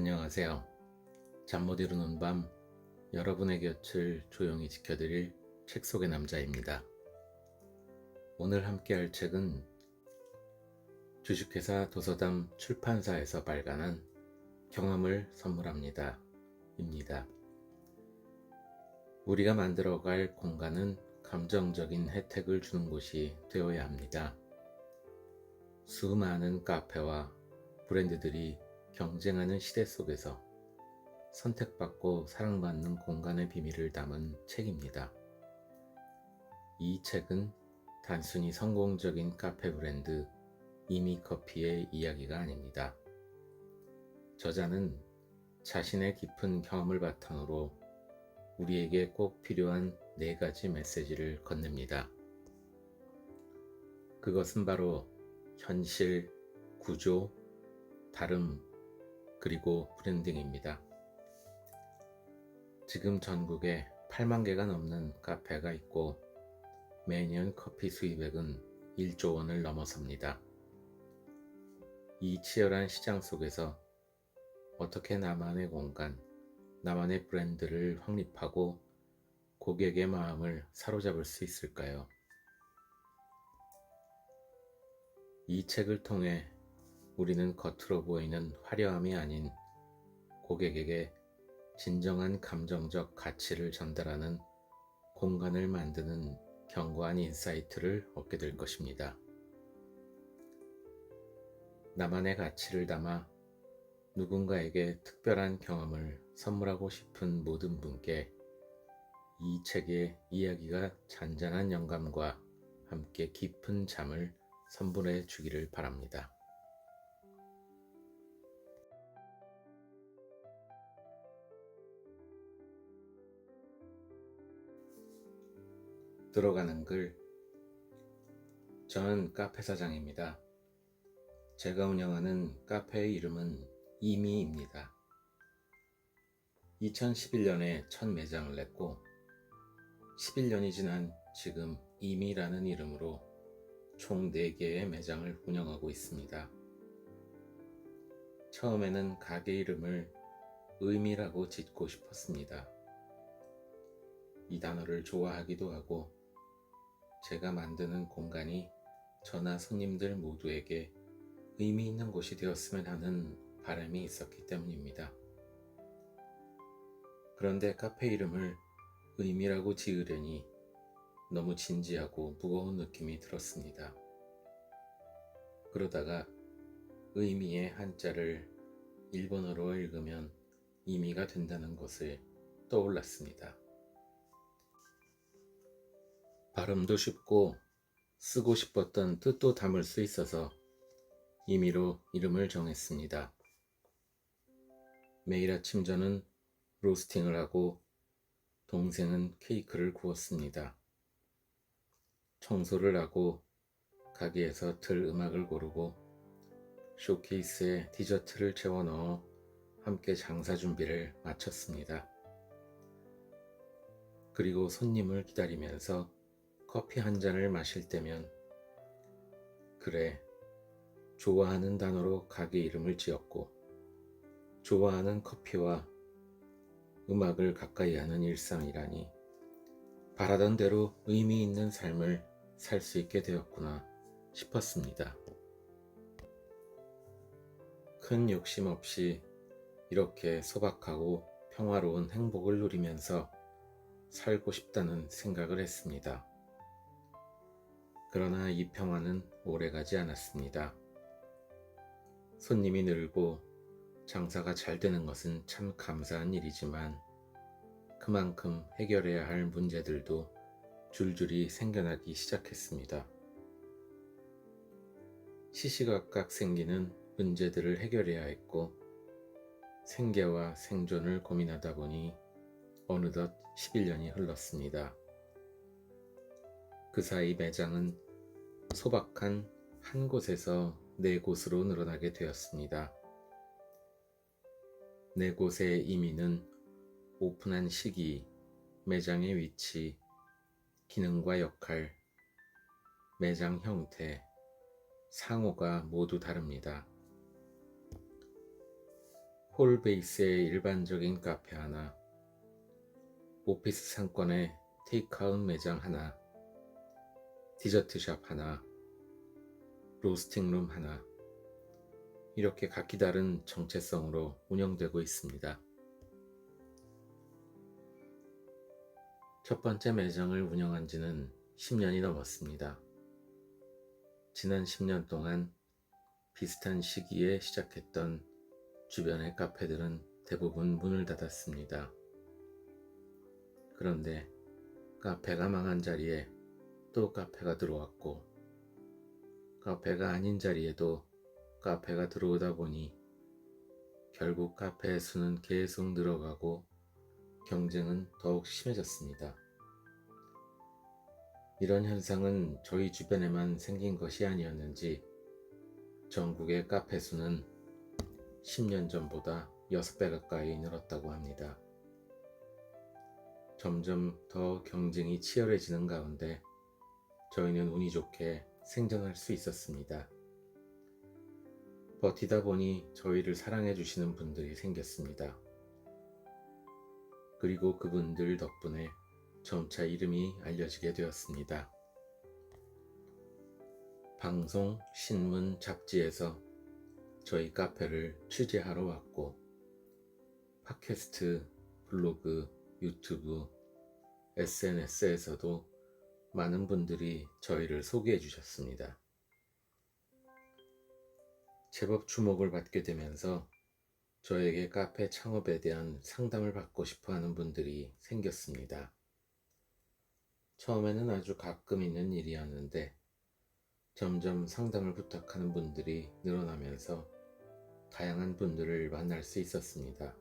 안녕하세요. 잠 못 이루는 밤 여러분의 곁을 조용히 지켜드릴 책 속의 남자입니다. 오늘 함께할 책은 주식회사 도서담 출판사에서 발간한 경험을 선물합니다. 입니다. 우리가 만들어갈 공간은 감정적인 혜택을 주는 곳이 되어야 합니다. 수많은 카페와 브랜드들이 경쟁하는 시대 속에서 선택받고 사랑받는 공간의 비밀을 담은 책입니다. 이 책은 단순히 성공적인 카페 브랜드 이미커피의 이야기가 아닙니다. 저자는 자신의 깊은 경험을 바탕으로 우리에게 꼭 필요한 4가지 메시지를 건넵니다. 그것은 바로 현실, 구조, 다름, 그리고 브랜딩입니다. 지금 전국에 8만 개가 넘는 카페가 있고 매년 커피 수입액은 1조 원을 넘어섭니다. 이 치열한 시장 속에서 어떻게 나만의 공간, 나만의 브랜드를 확립하고 고객의 마음을 사로잡을 수 있을까요? 이 책을 통해 우리는 겉으로 보이는 화려함이 아닌 고객에게 진정한 감정적 가치를 전달하는 공간을 만드는 견고한 인사이트를 얻게 될 것입니다. 나만의 가치를 담아 누군가에게 특별한 경험을 선물하고 싶은 모든 분께 이 책의 이야기가 잔잔한 영감과 함께 깊은 잠을 선물해 주기를 바랍니다. 들어가는 글. 저는 카페 사장입니다. 제가 운영하는 카페의 이름은 이미입니다. 2011년에 첫 매장을 냈고 11년이 지난 지금 이미라는 이름으로 총 4개의 매장을 운영하고 있습니다. 처음에는 가게 이름을 의미라고 짓고 싶었습니다. 이 단어를 좋아하기도 하고 제가 만드는 공간이 저나 손님들 모두에게 의미 있는 곳이 되었으면 하는 바람이 있었기 때문입니다. 그런데 카페 이름을 의미라고 지으려니 너무 진지하고 무거운 느낌이 들었습니다. 그러다가 의미의 한자를 일본어로 읽으면 의미가 된다는 것을 떠올랐습니다. 발음도 쉽고 쓰고 싶었던 뜻도 담을 수 있어서 임의로 이름을 정했습니다. 매일 아침 저는 로스팅을 하고 동생은 케이크를 구웠습니다. 청소를 하고 가게에서 틀 음악을 고르고 쇼케이스에 디저트를 채워 넣어 함께 장사 준비를 마쳤습니다. 그리고 손님을 기다리면서 커피 한 잔을 마실 때면 그래, 좋아하는 단어로 가게 이름을 지었고 좋아하는 커피와 음악을 가까이 하는 일상이라니 바라던 대로 의미 있는 삶을 살 수 있게 되었구나 싶었습니다. 큰 욕심 없이 이렇게 소박하고 평화로운 행복을 누리면서 살고 싶다는 생각을 했습니다. 그러나 이 평화는 오래가지 않았습니다. 손님이 늘고 장사가 잘 되는 것은 참 감사한 일이지만 그만큼 해결해야 할 문제들도 줄줄이 생겨나기 시작했습니다. 시시각각 생기는 문제들을 해결해야 했고 생계와 생존을 고민하다 보니 어느덧 11년이 흘렀습니다. 그 사이 매장은 소박한 한 곳에서 4곳으로 늘어나게 되었습니다. 4곳의 의미는 오픈한 시기, 매장의 위치, 기능과 역할, 매장 형태, 상호가 모두 다릅니다. 홀 베이스의 일반적인 카페 하나, 오피스 상권의 테이크아웃 매장 하나, 디저트샵 하나, 로스팅룸 하나, 이렇게 각기 다른 정체성으로 운영되고 있습니다. 첫 번째 매장을 운영한 지는 10년이 넘었습니다. 지난 10년 동안 비슷한 시기에 시작했던 주변의 카페들은 대부분 문을 닫았습니다. 그런데 카페가 망한 자리에 또 카페가 들어왔고, 카페가 아닌 자리에도 카페가 들어오다 보니 결국 카페의 수는 계속 늘어가고 경쟁은 더욱 심해졌습니다. 이런 현상은 저희 주변에만 생긴 것이 아니었는지 전국의 카페 수는 10년 전보다 6배 가까이 늘었다고 합니다. 점점 더 경쟁이 치열해지는 가운데 저희는 운이 좋게 생존할 수 있었습니다. 버티다 보니 저희를 사랑해 주시는 분들이 생겼습니다. 그리고 그분들 덕분에 점차 이름이 알려지게 되었습니다. 방송, 신문, 잡지에서 저희 카페를 취재하러 왔고, 팟캐스트, 블로그, 유튜브, SNS에서도 많은 분들이 저희를 소개해 주셨습니다. 제법 주목을 받게 되면서 저에게 카페 창업에 대한 상담을 받고 싶어 하는 분들이 생겼습니다. 처음에는 아주 가끔 있는 일이었는데 점점 상담을 부탁하는 분들이 늘어나면서 다양한 분들을 만날 수 있었습니다.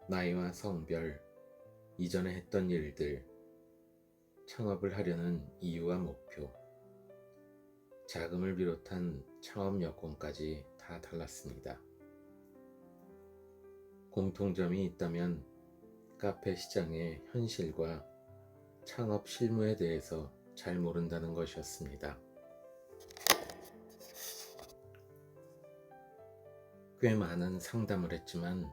나이와 성별, 이전에 했던 일들, 창업을 하려는 이유와 목표, 자금을 비롯한 창업 여건까지 다 달랐습니다. 공통점이 있다면 카페 시장의 현실과 창업 실무에 대해서 잘 모른다는 것이었습니다. 꽤 많은 상담을 했지만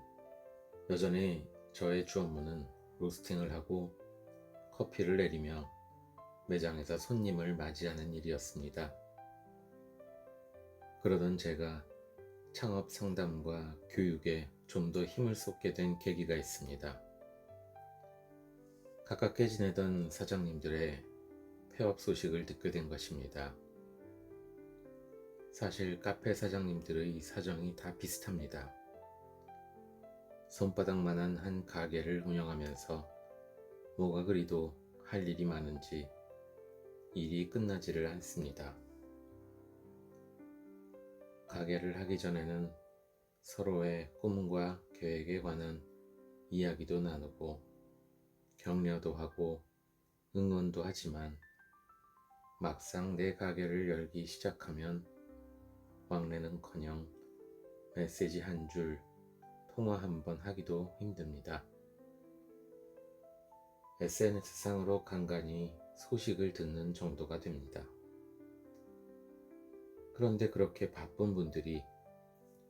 여전히 저의 주 업무는 로스팅을 하고 커피를 내리며 매장에서 손님을 맞이하는 일이었습니다. 그러던 제가 창업 상담과 교육에 좀 더 힘을 쏟게 된 계기가 있습니다. 가깝게 지내던 사장님들의 폐업 소식을 듣게 된 것입니다. 사실 카페 사장님들의 사정이 다 비슷합니다. 손바닥만한 한 가게를 운영하면서 뭐가 그리도 할 일이 많은지 일이 끝나지를 않습니다. 가게를 하기 전에는 서로의 꿈과 계획에 관한 이야기도 나누고 격려도 하고 응원도 하지만 막상 내 가게를 열기 시작하면 왕래는커녕 메시지 한 줄, 통화 한 번 하기도 힘듭니다. SNS상으로 간간히 소식을 듣는 정도가 됩니다. 그런데 그렇게 바쁜 분들이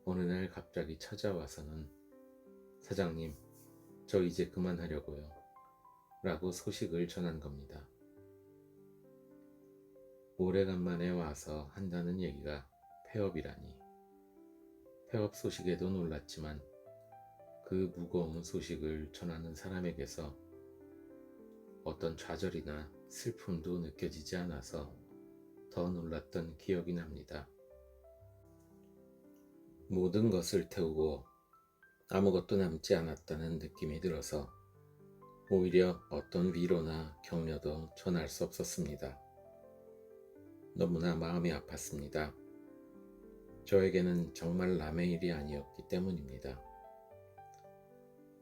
어느 날 갑자기 찾아와서는 사장님, 저 이제 그만하려고요 라고 소식을 전한 겁니다. 오래간만에 와서 한다는 얘기가 폐업이라니. 폐업 소식에도 놀랐지만 그 무거운 소식을 전하는 사람에게서 어떤 좌절이나 슬픔도 느껴지지 않아서 더 놀랐던 기억이 납니다. 모든 것을 태우고 아무것도 남지 않았다는 느낌이 들어서 오히려 어떤 위로나 격려도 전할 수 없었습니다. 너무나 마음이 아팠습니다. 저에게는 정말 남의 일이 아니었기 때문입니다.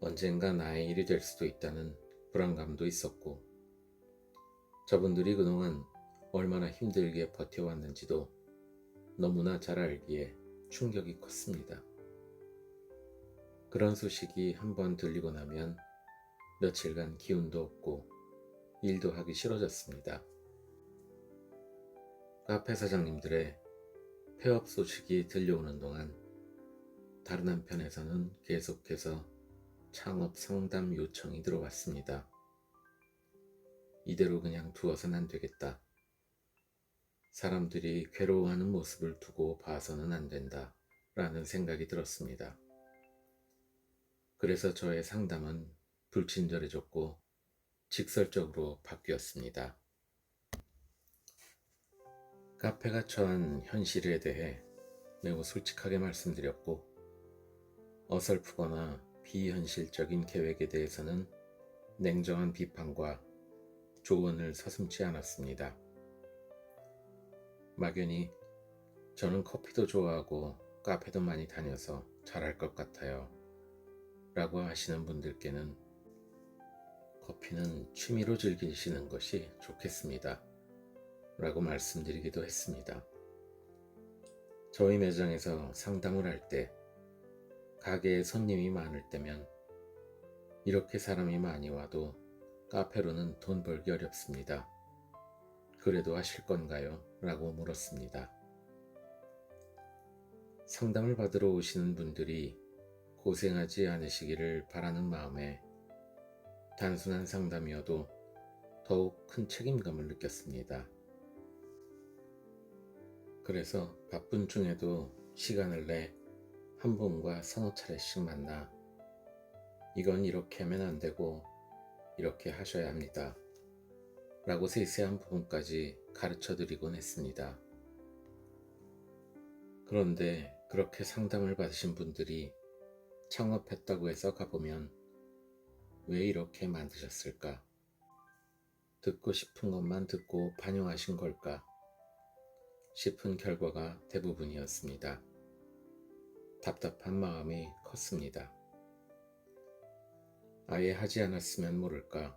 언젠가 나의 일이 될 수도 있다는 불안감도 있었고, 저분들이 그동안 얼마나 힘들게 버텨왔는지도 너무나 잘 알기에 충격이 컸습니다. 그런 소식이 한번 들리고 나면 며칠간 기운도 없고 일도 하기 싫어졌습니다. 카페 사장님들의 폐업 소식이 들려오는 동안 다른 한편에서는 계속해서 창업 상담 요청이 들어왔습니다. 이대로 그냥 두어선 안 되겠다. 사람들이 괴로워하는 모습을 두고 봐서는 안 된다. 라는 생각이 들었습니다. 그래서 저의 상담은 불친절해졌고 직설적으로 바뀌었습니다. 카페가 처한 현실에 대해 매우 솔직하게 말씀드렸고, 어설프거나 비현실적인 계획에 대해서는 냉정한 비판과 조언을 서슴지 않았습니다. 막연히 저는 커피도 좋아하고 카페도 많이 다녀서 잘할 것 같아요 라고 하시는 분들께는 커피는 취미로 즐기시는 것이 좋겠습니다 라고 말씀드리기도 했습니다. 저희 매장에서 상담을 할 때 가게에 손님이 많을 때면 이렇게 사람이 많이 와도 카페로는 돈 벌기 어렵습니다. 그래도 하실 건가요? 라고 물었습니다. 상담을 받으러 오시는 분들이 고생하지 않으시기를 바라는 마음에 단순한 상담이어도 더욱 큰 책임감을 느꼈습니다. 그래서 바쁜 중에도 시간을 내 한 분과 서너 차례씩 만나 이건 이렇게 하면 안 되고 이렇게 하셔야 합니다. 라고 세세한 부분까지 가르쳐 드리곤 했습니다. 그런데 그렇게 상담을 받으신 분들이 창업했다고 해서 가보면 왜 이렇게 만드셨을까? 듣고 싶은 것만 듣고 반영하신 걸까? 싶은 결과가 대부분이었습니다. 답답한 마음이 컸습니다. 아예 하지 않았으면 모를까?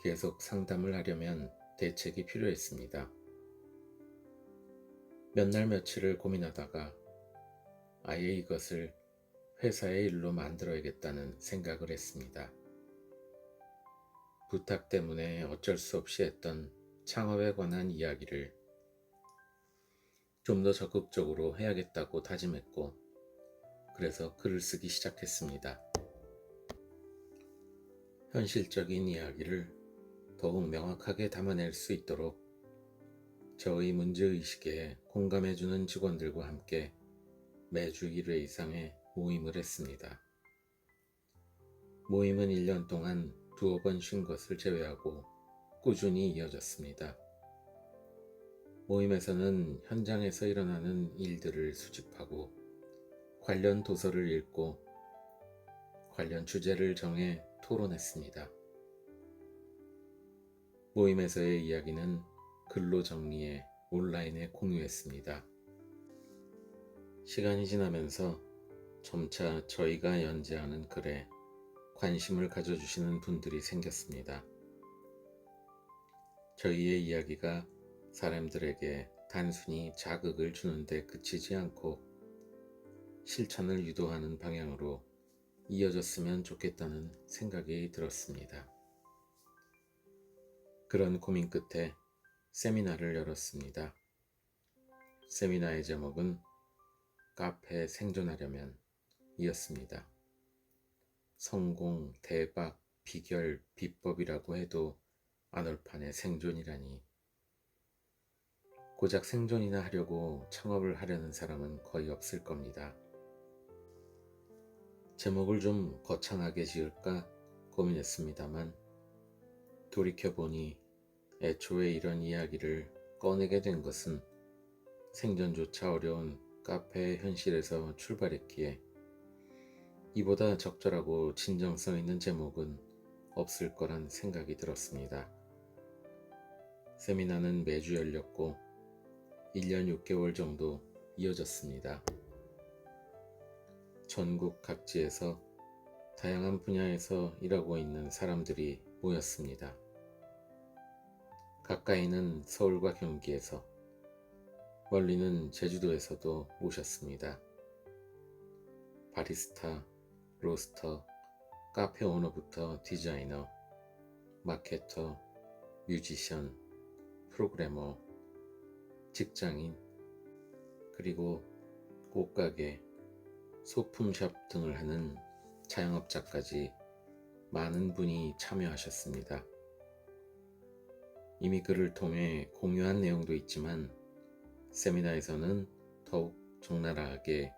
계속 상담을 하려면 대책이 필요했습니다. 몇 날 며칠을 고민하다가 아예 이것을 회사의 일로 만들어야겠다는 생각을 했습니다. 부탁 때문에 어쩔 수 없이 했던 창업에 관한 이야기를 좀 더 적극적으로 해야겠다고 다짐했고, 그래서 글을 쓰기 시작했습니다. 현실적인 이야기를 더욱 명확하게 담아낼 수 있도록 저의 문제의식에 공감해주는 직원들과 함께 매주 1회 이상의 모임을 했습니다. 모임은 1년 동안 두어 번 쉰 것을 제외하고 꾸준히 이어졌습니다. 모임에서는 현장에서 일어나는 일들을 수집하고 관련 도서를 읽고 관련 주제를 정해 토론했습니다. 모임에서의 이야기는 글로 정리해 온라인에 공유했습니다. 시간이 지나면서 점차 저희가 연재하는 글에 관심을 가져주시는 분들이 생겼습니다. 저희의 이야기가 사람들에게 단순히 자극을 주는데 그치지 않고 실천을 유도하는 방향으로 이어졌으면 좋겠다는 생각이 들었습니다. 그런 고민 끝에 세미나를 열었습니다. 세미나의 제목은 카페 생존하려면 이었습니다. 성공, 대박, 비결, 비법이라고 해도 안올판의 생존이라니. 고작 생존이나 하려고 창업을 하려는 사람은 거의 없을 겁니다. 제목을 좀 거창하게 지을까 고민했습니다만 돌이켜보니 애초에 이런 이야기를 꺼내게 된 것은 생존조차 어려운 카페의 현실에서 출발했기에 이보다 적절하고 진정성 있는 제목은 없을 거란 생각이 들었습니다. 세미나는 매주 열렸고 1년 6개월 정도 이어졌습니다. 전국 각지에서 다양한 분야에서 일하고 있는 사람들이 모였습니다. 가까이는 서울과 경기에서, 멀리는 제주도에서도 오셨습니다. 바리스타, 로스터, 카페 오너부터 디자이너, 마케터, 뮤지션, 프로그래머, 직장인, 그리고 꽃가게, 소품샵 등을 하는 자영업자까지 많은 분이 참여하셨습니다. 이미 글을 통해 공유한 내용도 있지만 세미나에서는 더욱 적나라하게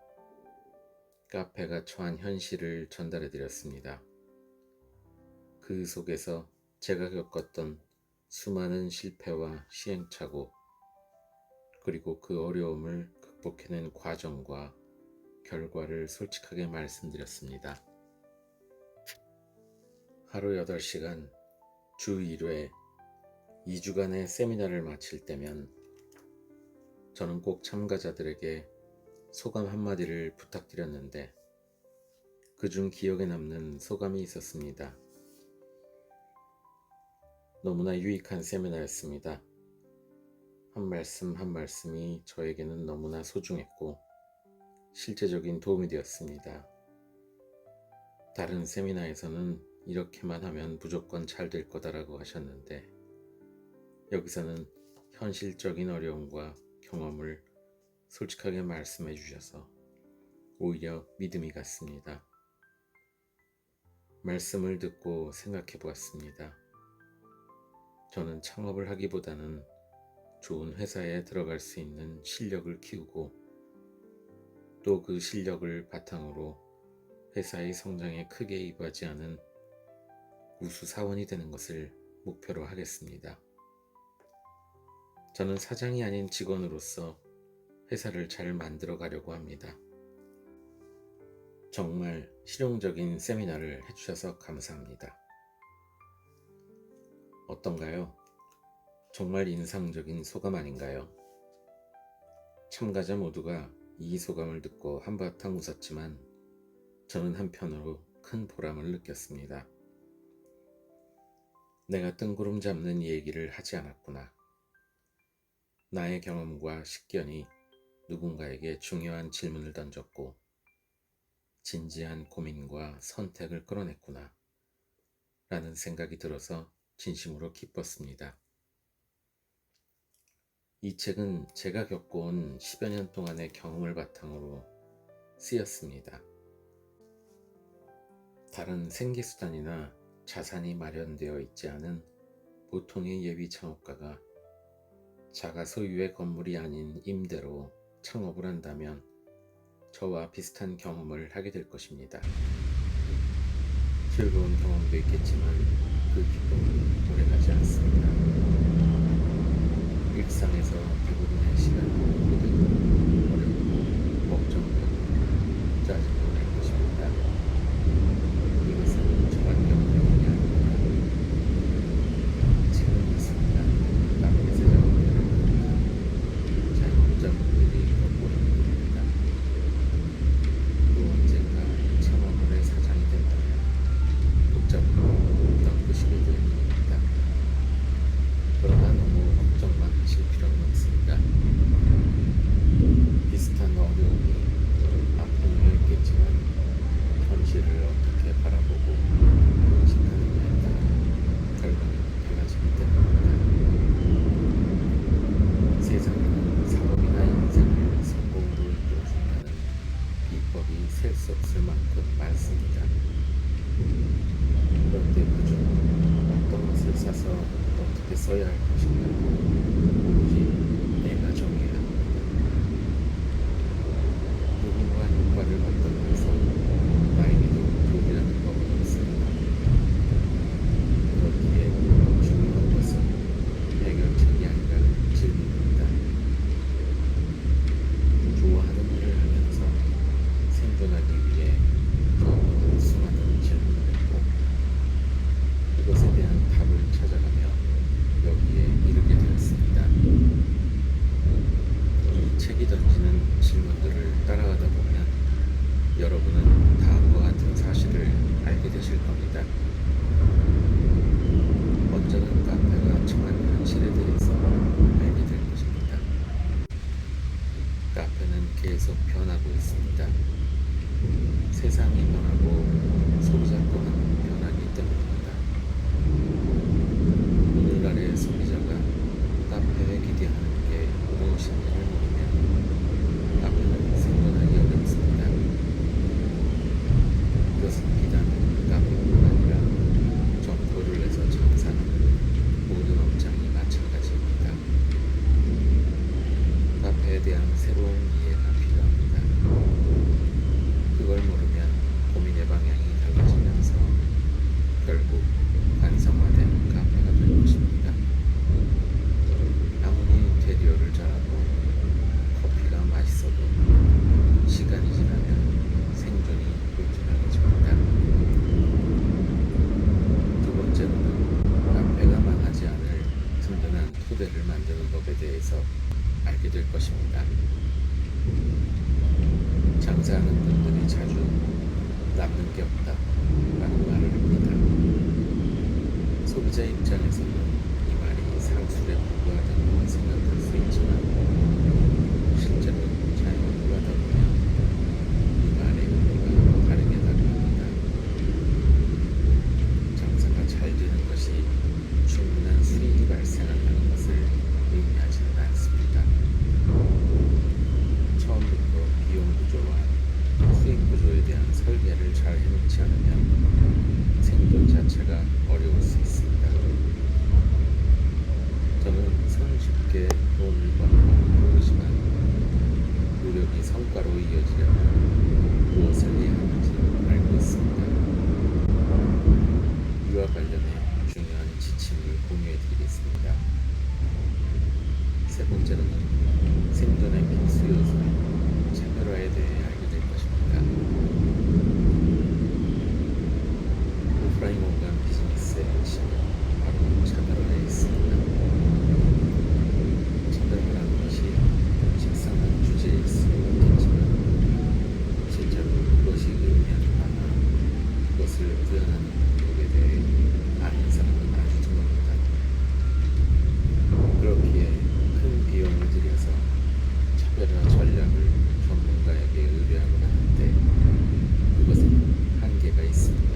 카페가 처한 현실을 전달해 드렸습니다. 그 속에서 제가 겪었던 수많은 실패와 시행착오, 그리고 그 어려움을 극복해낸 과정과 결과를 솔직하게 말씀드렸습니다. 하루 8시간 주 1회 2주간의 세미나를 마칠 때면 저는 꼭 참가자들에게 소감 한마디를 부탁드렸는데 그중 기억에 남는 소감이 있었습니다. 너무나 유익한 세미나였습니다. 한 말씀 한 말씀이 저에게는 너무나 소중했고 실제적인 도움이 되었습니다. 다른 세미나에서는 이렇게만 하면 무조건 잘 될 거다라고 하셨는데 여기서는 현실적인 어려움과 경험을 솔직하게 말씀해 주셔서 오히려 믿음이 갔습니다. 말씀을 듣고 생각해 보았습니다. 저는 창업을 하기보다는 좋은 회사에 들어갈 수 있는 실력을 키우고 또 그 실력을 바탕으로 회사의 성장에 크게 이바지 않은 우수 사원이 되는 것을 목표로 하겠습니다. 저는 사장이 아닌 직원으로서 회사를 잘 만들어 가려고 합니다. 정말 실용적인 세미나를 해주셔서 감사합니다. 어떤가요? 정말 인상적인 소감 아닌가요? 참가자 모두가 이 소감을 듣고 한바탕 웃었지만 저는 한편으로 큰 보람을 느꼈습니다. 내가 뜬구름 잡는 얘기를 하지 않았구나. 나의 경험과 식견이 누군가에게 중요한 질문을 던졌고 진지한 고민과 선택을 끌어냈구나 라는 생각이 들어서 진심으로 기뻤습니다. 이 책은 제가 겪어온 10여 년 동안의 경험을 바탕으로 쓰였습니다. 다른 생계수단이나 자산이 마련되어 있지 않은 보통의 예비 창업가가 자가 소유의 건물이 아닌 임대로 창업을 한다면 저와 비슷한 경험을 하게 될 것입니다. 즐거운 경험도 있겠지만 그 기쁨은 오래가지 않습니다. 일상에서 대부분의 시간은 고되고 어렵고 걱정되고 짜증도 날 것입니다. 이것은 저밖에 없는 일이 아닙니다. 지금 이 순간 마켓에 작업되는 모든 자영업자분들이 겪고 있는 일입니다. 또 언젠가 창업물의 사장이 된다면 복잡하고 덩크시게 될 일입니다. 그러나 너무 걱정만 하실 필요는 없습니다. 비슷한 어려움이 앞으로 있겠지만 현실을 어떻게 바라보고 인식하느냐에 따라 결과는 달라지기 때문입니다. 세상에는 사업이나 인생을 성공으로 이끌어준다는 비법이 셀 수 없을 만큼 많습니다. 그런데 그중 어떤 것을 사서 어떻게 써야 할 것인가 오로지 내가 정해야 합니다. 누군가 효과를 받던 해서 나에게도 도움이라는 법은 없습니다. 그렇기에 중요한 것은 해결책이 아니라 질문입니다. 좋아하는 일을 하면서 생존하기 위해 저는 수많은 질문을 했고 그것에 대한 답을 찾아가며 여기에 이르게 되었습니다. 이 책이 던지는 질문들을 따라가다 보면 여러분은 다음과 같은 사실을 알게 되실 겁니다. 먼저는 카페가 처한 현실에 대해서 알게 될 것입니다. 카페는 계속 변하고 있습니다. 세상이 변하고 소비자 또한 변하기 때문입니다. 오늘날의 소비자가 카페에 기대하는 게 무엇인지를 모르면 카페는 생존하기 어렵습니다. 대한 새로운 이해가 필요합니다. 그걸 모르면 고민의 방향이 달라지면서 결국 완성화된 카페가 될 것입니다. 아무리 인테리어를 잘하고 커피가 맛있어도 시간이 지나면 생존이 불편하게집니다. 두 번째로는 카페가 망하지 않을 든든한 토대를 만드는 법에 대해서 알게 될 것입니다. 장사하는 분들이 자주 남는 게 없다 라는 말을 합니다. 소비자 입장에서는 이 말이 상술에 불과하다고 생각할 수 있지만 실제로 잘 연구하다 보면 이 말의 의미가 다르게 다릅니다. 장사가 잘 되는 것이 충분한 수익이 발생한다는 것을 의미하지는 않습니다. 처음부터 비용 구조와 수익 구조에 대한 설계를 잘 해놓지 않으면 생존 자체가 어려울 수 있습니다. 저는 손쉽게 돈을 버는 모르지만 노력이 성과로 이어지려면 무엇을 해야 하는지 알고 있습니다. 이와 관련해 중요한 지침을 공유해 드리겠습니다. 세 번째로는 생존의 필수 요소인 차별화에 대해 알게 될 것입니다. 오프라인 공간 비즈니스의 핵심은 바로 차별화에 있습니다. 차별화라는 것이 식상한 주제일 수 있겠지만 실제로 그것이 의미하는 바나 그것을 표현하는 방법에 대해 아는 사람은 아주 드뭅니다. 그렇기에 큰 비용을 들여서 차별화 전략을 전문가에게 의뢰하곤 하는데 그것은 한계가 있습니다.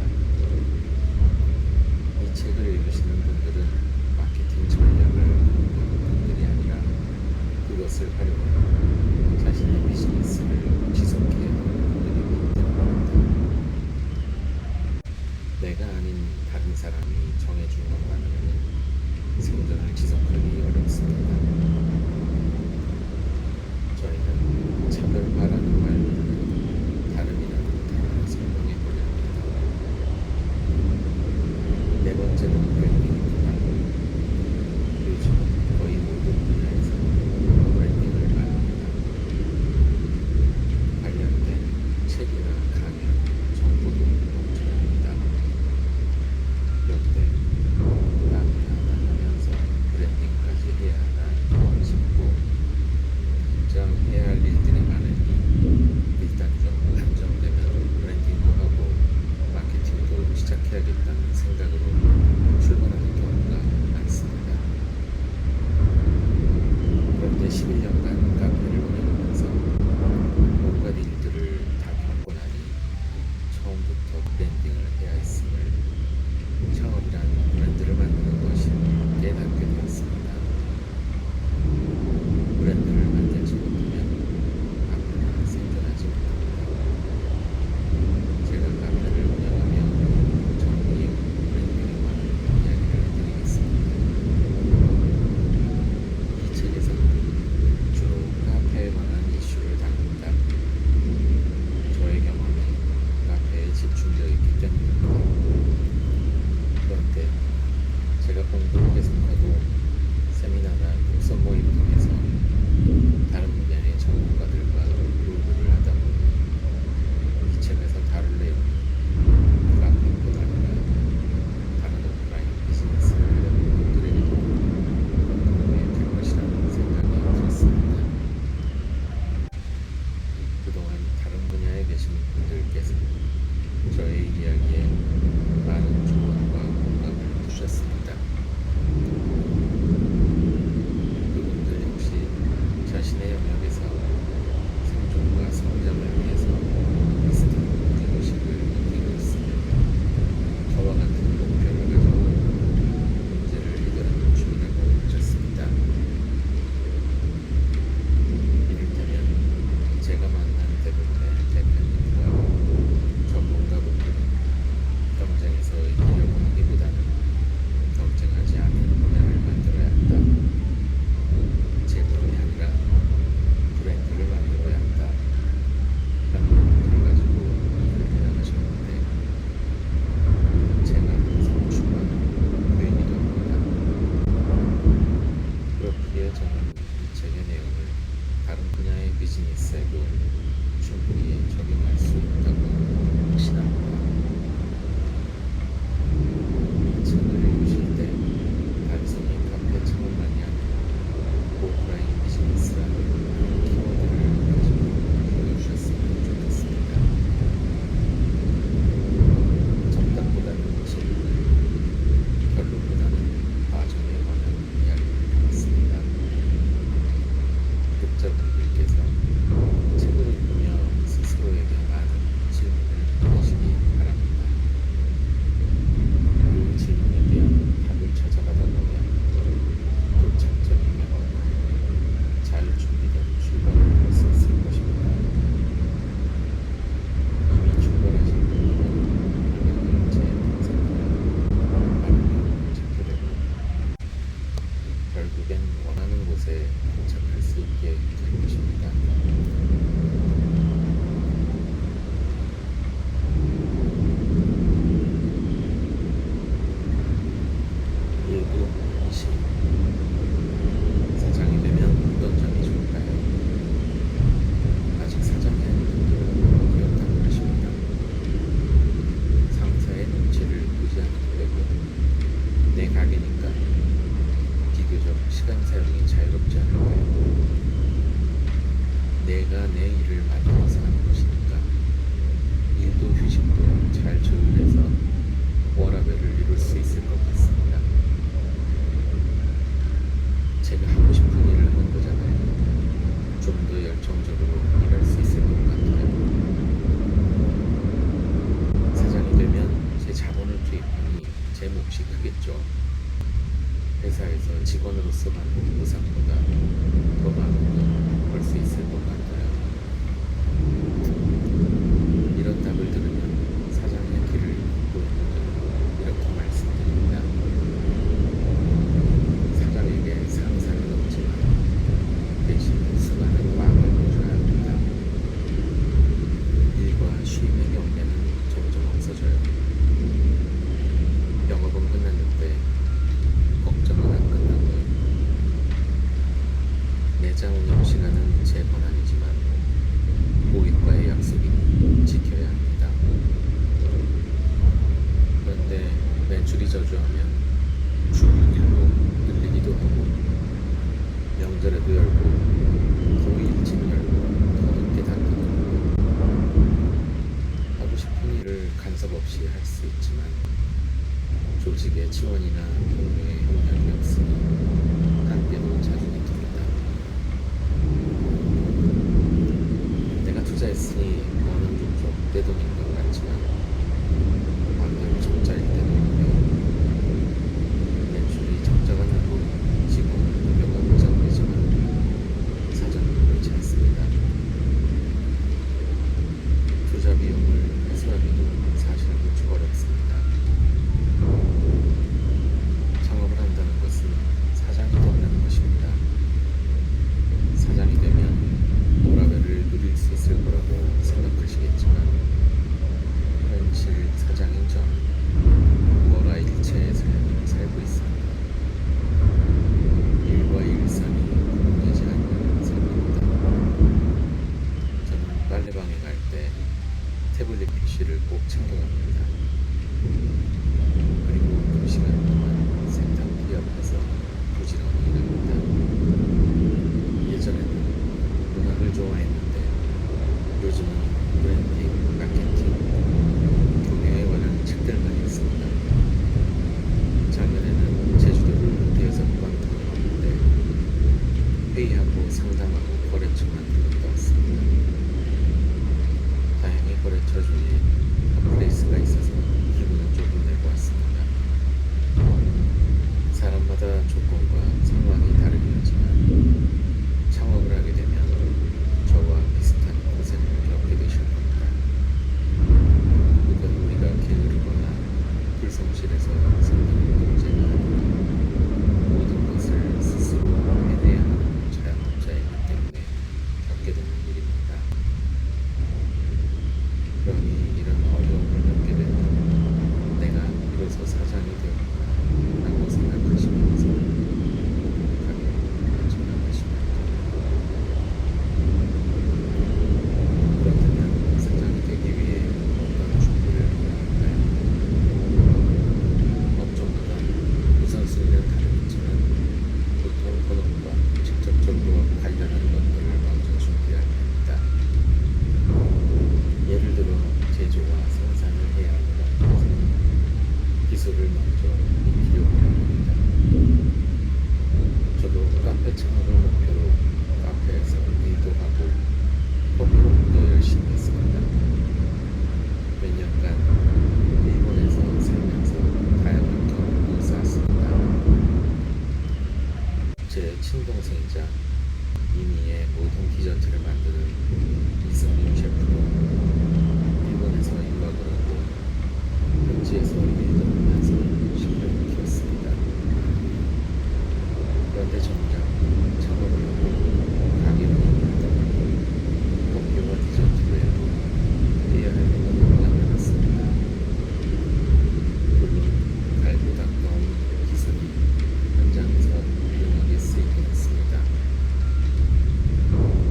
이 책을 읽으시는 분들은 마케팅 전략을 공부하는 분들이 아니라 그것을 활용해 자신의 비즈니스를 지속해야 하는 분들이기 때문입니다. 내가 아닌 다른 사람이 정해준 것만으로는 생존을 지속하기 어렵습니다. 저희는 차별화라는 말보다는 다름이라는 단어를 설명해 보려 합니다. 네 번째는 브랜딩입니다. 요즘 거의 모든 분야에서 브랜딩을 말합니다. 관련된 책이나 강연, 정보도 넘쳐납니다. 그런데 남이 하나 하면서 브랜딩까지 해야 하나 싶고 당장 해야 할 일들이 많으니 일단 좀 안정되면 브랜딩도 하고 마케팅도 시작해야겠다는 생각으로 출발하는 경우가 많습니다. 그런데 11년간 카페를 운영하면서 온갖 일들을 다 겪고 나니 처음부터 브랜딩을 해야 했음을 창업이란 브랜드를 만드는 것임을 깨닫게 되었습니다. 브랜드를 만들지 못하면 카페는 생존하지 못합니다. 제가 카페를 운영하며 정리형 브랜딩에 관한 이야기를 해드리겠습니다. 이 책에서는 이 책의 내용을 다른 분야의 비즈니스에도 충분히 적용할 수 있다고 확신합니다. 이 책을 읽으실 때 단순히 카페 창업만이 아니라 오프라인 비즈니스라는 키워드를 가지고 읽어주셨으면 좋겠습니다. 정답보다는 질문을, 결론보다는 과정에 관한 이야기를 담았습니다. 독자분들께서 책을 읽으며 스스로에게 많은 질문을 보내시기 바랍니다. 그 질문에 대한 답을 찾아가다 보면 도착점이 명확하고 잘 준비된 출발을 할 수 있을 것입니다. 이미 출발하신 분들은 방향을 재탐색하여 방향을 찾게 되고 결국엔 원하는 곳에 도착할 수 있게 될 것입니다. 일부 인식. 사장이 되면 어떤 점이 좋을까요? 아직 사장이 아닌 분들은 이렇다고 하십니다. 상사의 눈치를 보지 않아도 되고 내 가게니까 비교적 시간 사용이 자유롭지 않을까요? 내가 내 일을 만들어서 하는 것이니까 일도 휴식도 잘 조율해서 워라밸을 이룰 수 있을 것 같습니다. 제가 하고 싶은 일을 하는 거잖아요. 좀 더 열정적으로 일할 수 있을 것 같아요. 사장이 되면 제 자본을 투입하니 제 몫이 크겠죠. 회사에서 직원으로서 받는 보상보다 더 많은 돈 벌 수 있을 것 같아요. 이런 답을 들으면 사장의 길을 걷고 있는 저는 이렇게 말씀드립니다. 사장에게 상사는 없지만 대신 수많은 왕을 모셔야 합니다. 일과 쉼의 경계는 점점 없어져요. 영업은 끝났는데 걱정은 안 끝나고요. 매장 운영 시간은 제 권한이지만 고객과의 약속이니 지켜야 합니다. 그런데 매출이 저조하면 주 6일로 늘리기도 하고 명절에도 열고 또 일찍 열고 더 늦게 닫기도 하고 하고 싶은 일을 간섭 없이 할 수 있지만 조직의 지원이나 동료의 협력이 없으니 한계도 자주 느낍니다. 내가 투자했으니 버는 족족 내 돈인 것 같지만 반대로 적자일 때도 있고요. 매출이 적자가 나고 직원 급여가 보장되지만 사장은 그렇지 않습니다. 투자 비용을 회수하기도 사실 무척 어렵습니다. 창업을 한다는 것은 사장이 된다는 것입니다. 사장이 되면 워라밸을 누릴 수 있을 거라고 생각하시겠지만 현실 사장인 저는 워라 일체의 삶을 살고 있습니다. 일과 일상이 구분되지 않는 삶입니다. 저는 빨래방에 갈 때 태블릿 PC를 꼭 챙겨갑니다. 그리고 2시간 동안 세탁기 옆에서 부지런히 일합니다. 예전에는 음악을 좋아했는데 요즘은 브랜딩, 마케팅, 경영에 관한 책들만 읽습니다. 작년에는 제주도를 5-6번 다녀왔는데 회의하고 상담하고 거래처만 들렀다 왔습니다. 다행히 거래처 주위에 핫플레이스가 있어서 기분은 조금 내고 왔습니다. 사람마다 조건과 상황이 다르긴 하지만 창업을 하게 되면 저와 비슷한 고생을 겪게 되실 겁니다. 그건 우리가 게으르거나 불성실해서 생기는 문제가 아니라 모든 것을 스스로 해내야 하는 자영업자이기 때문에 겪게 되는 일입니다. 그러니 이런 어려움을 겪게 되면 내가 비로소 사장이 되었구나 라고 생각하시면서 이미의 모든 디저트를 만드는 이승민 셰프로 일본에서 유학을 하고 현지에서 일도 하면서 실력을 키웠습니다. 그런데 정작 창업을 하고 가게 운영을 하다 보니 커피와 디저트 외에도 해야 할 일은 너무나 많았습니다. 물론 달고 닦아온 기술이 현장에서 훌륭하게 쓰이긴 했습니다.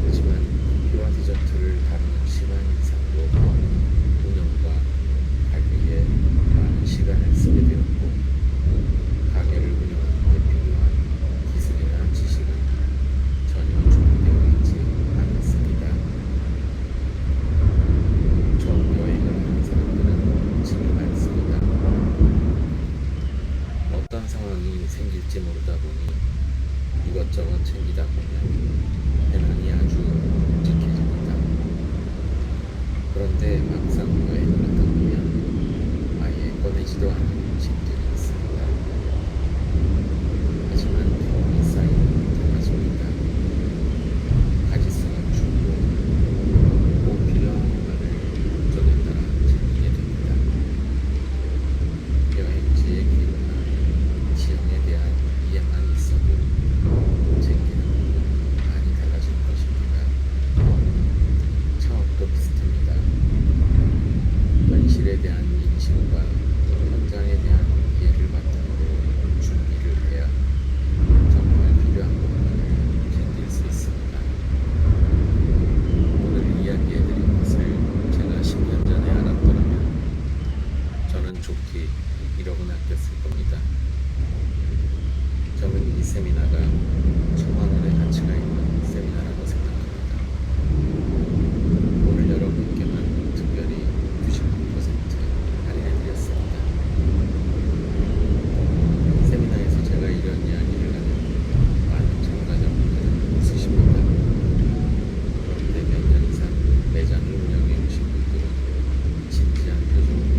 하지만 커피와 디저트를 다루는 시간 이상으로 운영과 관리에 많은 시간을 쓰게 되었고 가게를 운영하는 데 필요한 기술이나 지식은 전혀 준비되어 있지 않았습니다. 처음 여행을 하는 사람들은 짐이 많습니다. 어떤 상황이 생길지 모르다 보니 이것저것 챙기다 보면 해난이 아주 묵직해집니다. 그런데 막상 여행을 하다 보면 아예 꺼내지도 않은 짐들이 있습니다. 하지만 경험이 쌓이면 달라집니다. 가짓수가 줄고 꼭 필요한 것만을 목적에 따라 챙기게 됩니다. 여행지의 길이나 지형에 대한 이해만 있어도 챙기는 부분이 많이 달라질 것입니다. 창업도 비슷합니다. 현실에 대한 인식과 현장에 대한 이해를 바탕으로 준비를 해야 정말 필요한 것만을 챙길 수 있습니다. 오늘 이야기해드린 것을 제가 10년 전에 알았더라면 저는 좋게 1억은 아꼈을 겁니다. 저는 이 세미나가 1000만 원의 가치가 있는 세미나라고 생각합니다. 오늘 여러분께만 특별히 99% 할인해드렸습니다. 세미나에서 제가 이런 이야기를 하면 많은 참가자분들은 웃으십니다. 그런데 몇 년 이상 매장을 운영해 오신 분들은 진지한 표정으로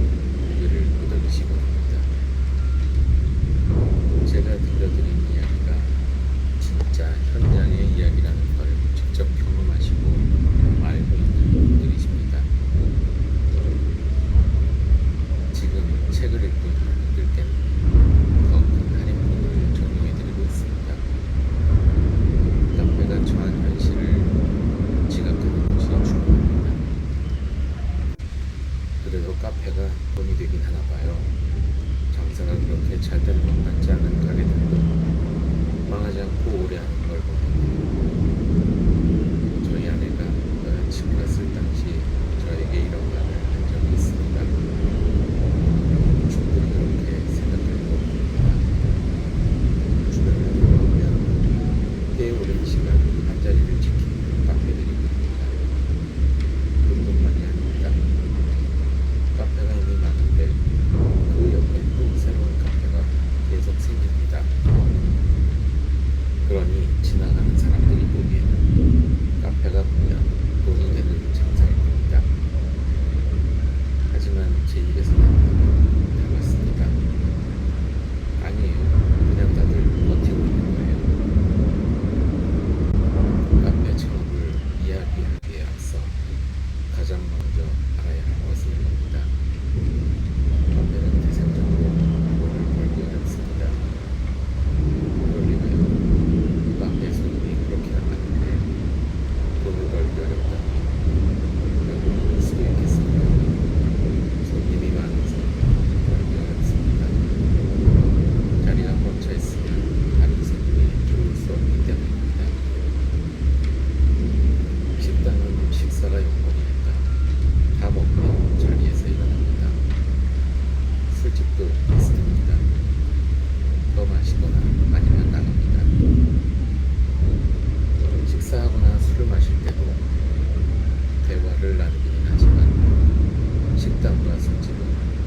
고개를 끄덕이시곤 합니다. 제가 들려드린 이야기가 진짜 현장의 이야기라는 걸 직접 경험하시고 알고 있는 분들이십니다. 지금 책을 읽고 있는 분들께는 더 큰 할인폭을 적용해드리고 있습니다. 카페가 처한 현실을 지각하는 것이 중요합니다. 그래도 카페가 돈이 되긴 하나 봐요. 장사가 그렇게 잘 되는 것 같지 않은 가게들도 망하지 않고 오래 하는 걸 보면 저희 아내가 여자친구가 쓸 당시 저에게 이런 말을 한 적이 있습니다. 충분히 그렇게 생각할 겁니다. 주변을 돌아보면 꽤 오랜 시간 한 자리를 지키는 카페들이 보입니다. 그뿐만이 아닙니다. 카페가 이미 많은데 그 옆에 또 새로운 카페가 계속 생깁니다. 그러니 지나가는 사람들이 보기에는 카페가 보면 돈이 되는 장사일 겁니다. 하지만 제 입에서 나오는 건 달랐습니다. 아니에요. 그냥 다들 버티고 있는 거예요. 카페 창업을 이야기하기에 앞서 가장 먼저 알아야 할 것은 이겁니다. 카페는 대생적으로 돈을 벌기 어렵습니다. 그럴 리가요. 카페 손님이 그렇게나 많은데 돈을 벌기 어렵다니 라고 할 수도 있겠습니다. 손님이 많아서 벌기 어렵습니다. 자리가 꽉 차 있으면 다른 손님이 들어올 수 없기 때문입니다. 식당은 식사가 용건이니까 다 먹으면 자리에서 일어납니다. 술집도 비슷합니다. 더 마시거나 아니면 나갑니다. 식사하거나 술을 마실 때도 대화를 나누기는 하지만 식당과 술집은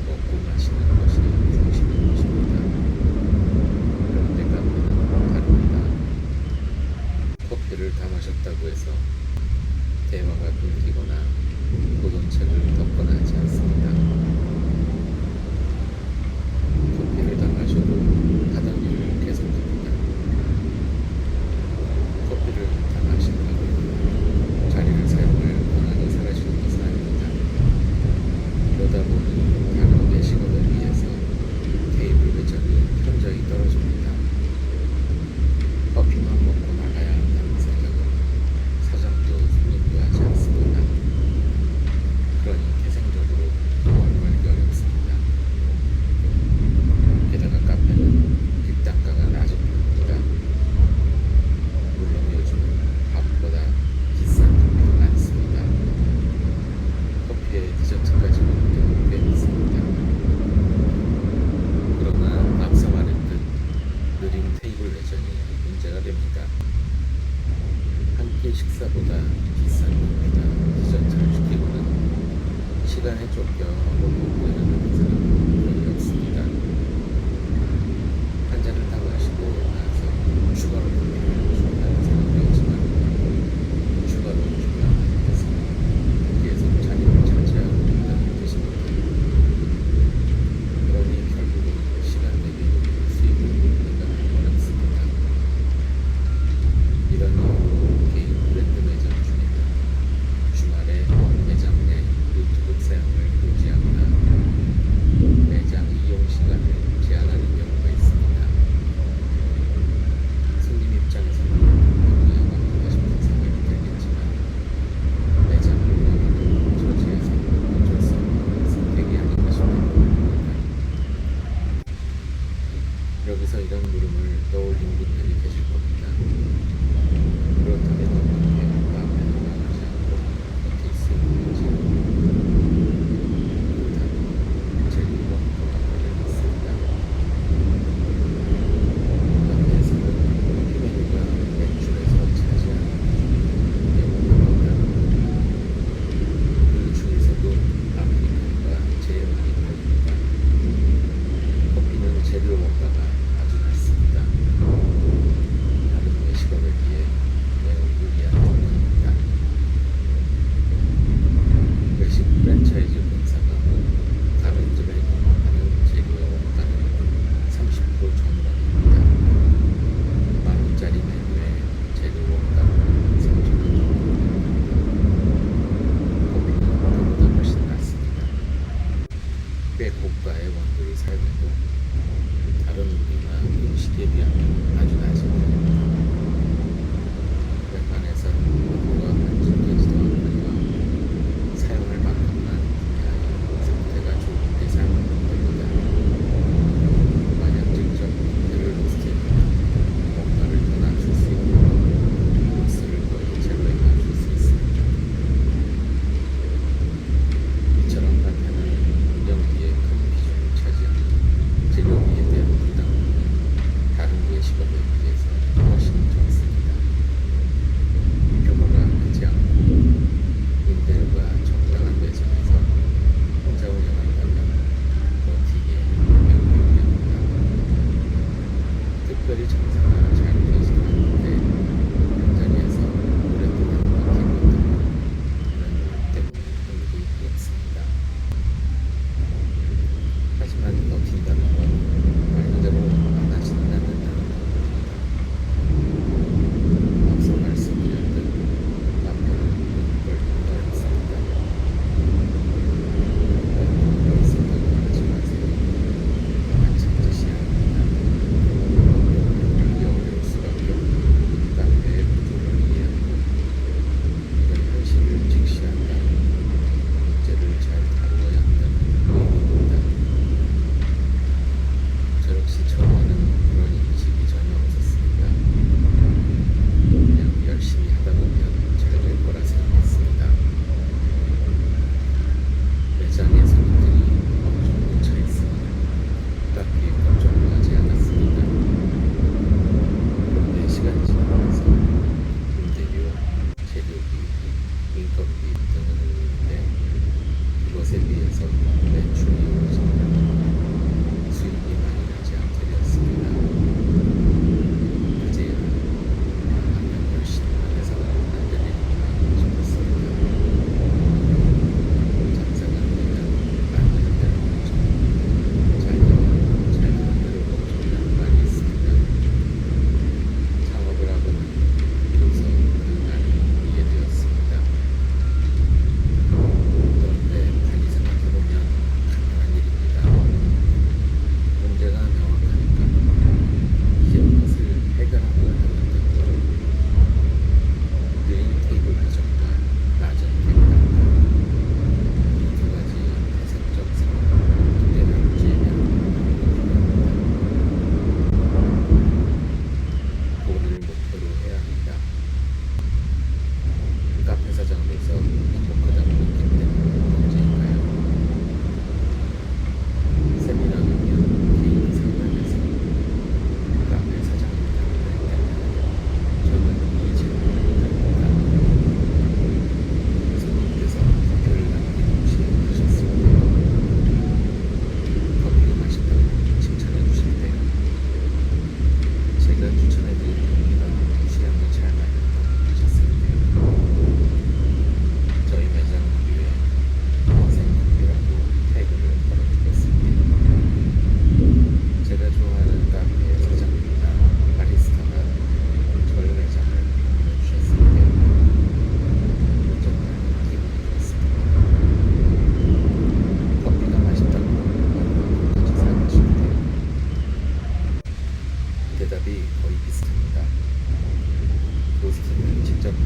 먹고 마시는 것이 중심인 것입니다. 그런데 카페는 다릅니다. 커피를 다 마셨다고 해서 대화가 끊기거나 보돈책을 덮거나 하지 않습니다. 커피를 다 마셔도 하던 일을 계속합니다. 커피를 다 마신 한끼 식사보다 비싼 커피나 디저트를 시키고는 시간에 쫓겨 먹고 내려가는 사람은 거의 없습니다. 한 잔을 다 마시고 나서 추가로 커피를 준다는 사람도 있지만 추가로 준다는 것은 계속 자리를 차지하고 있다는 뜻입니다. 그러니 결국은 시간 내에 수익을 내기가 어렵습니다. 이런 이유로 개인 브랜드 매장 중에는 주말에 매장 내 노트북 사용을 금지하거나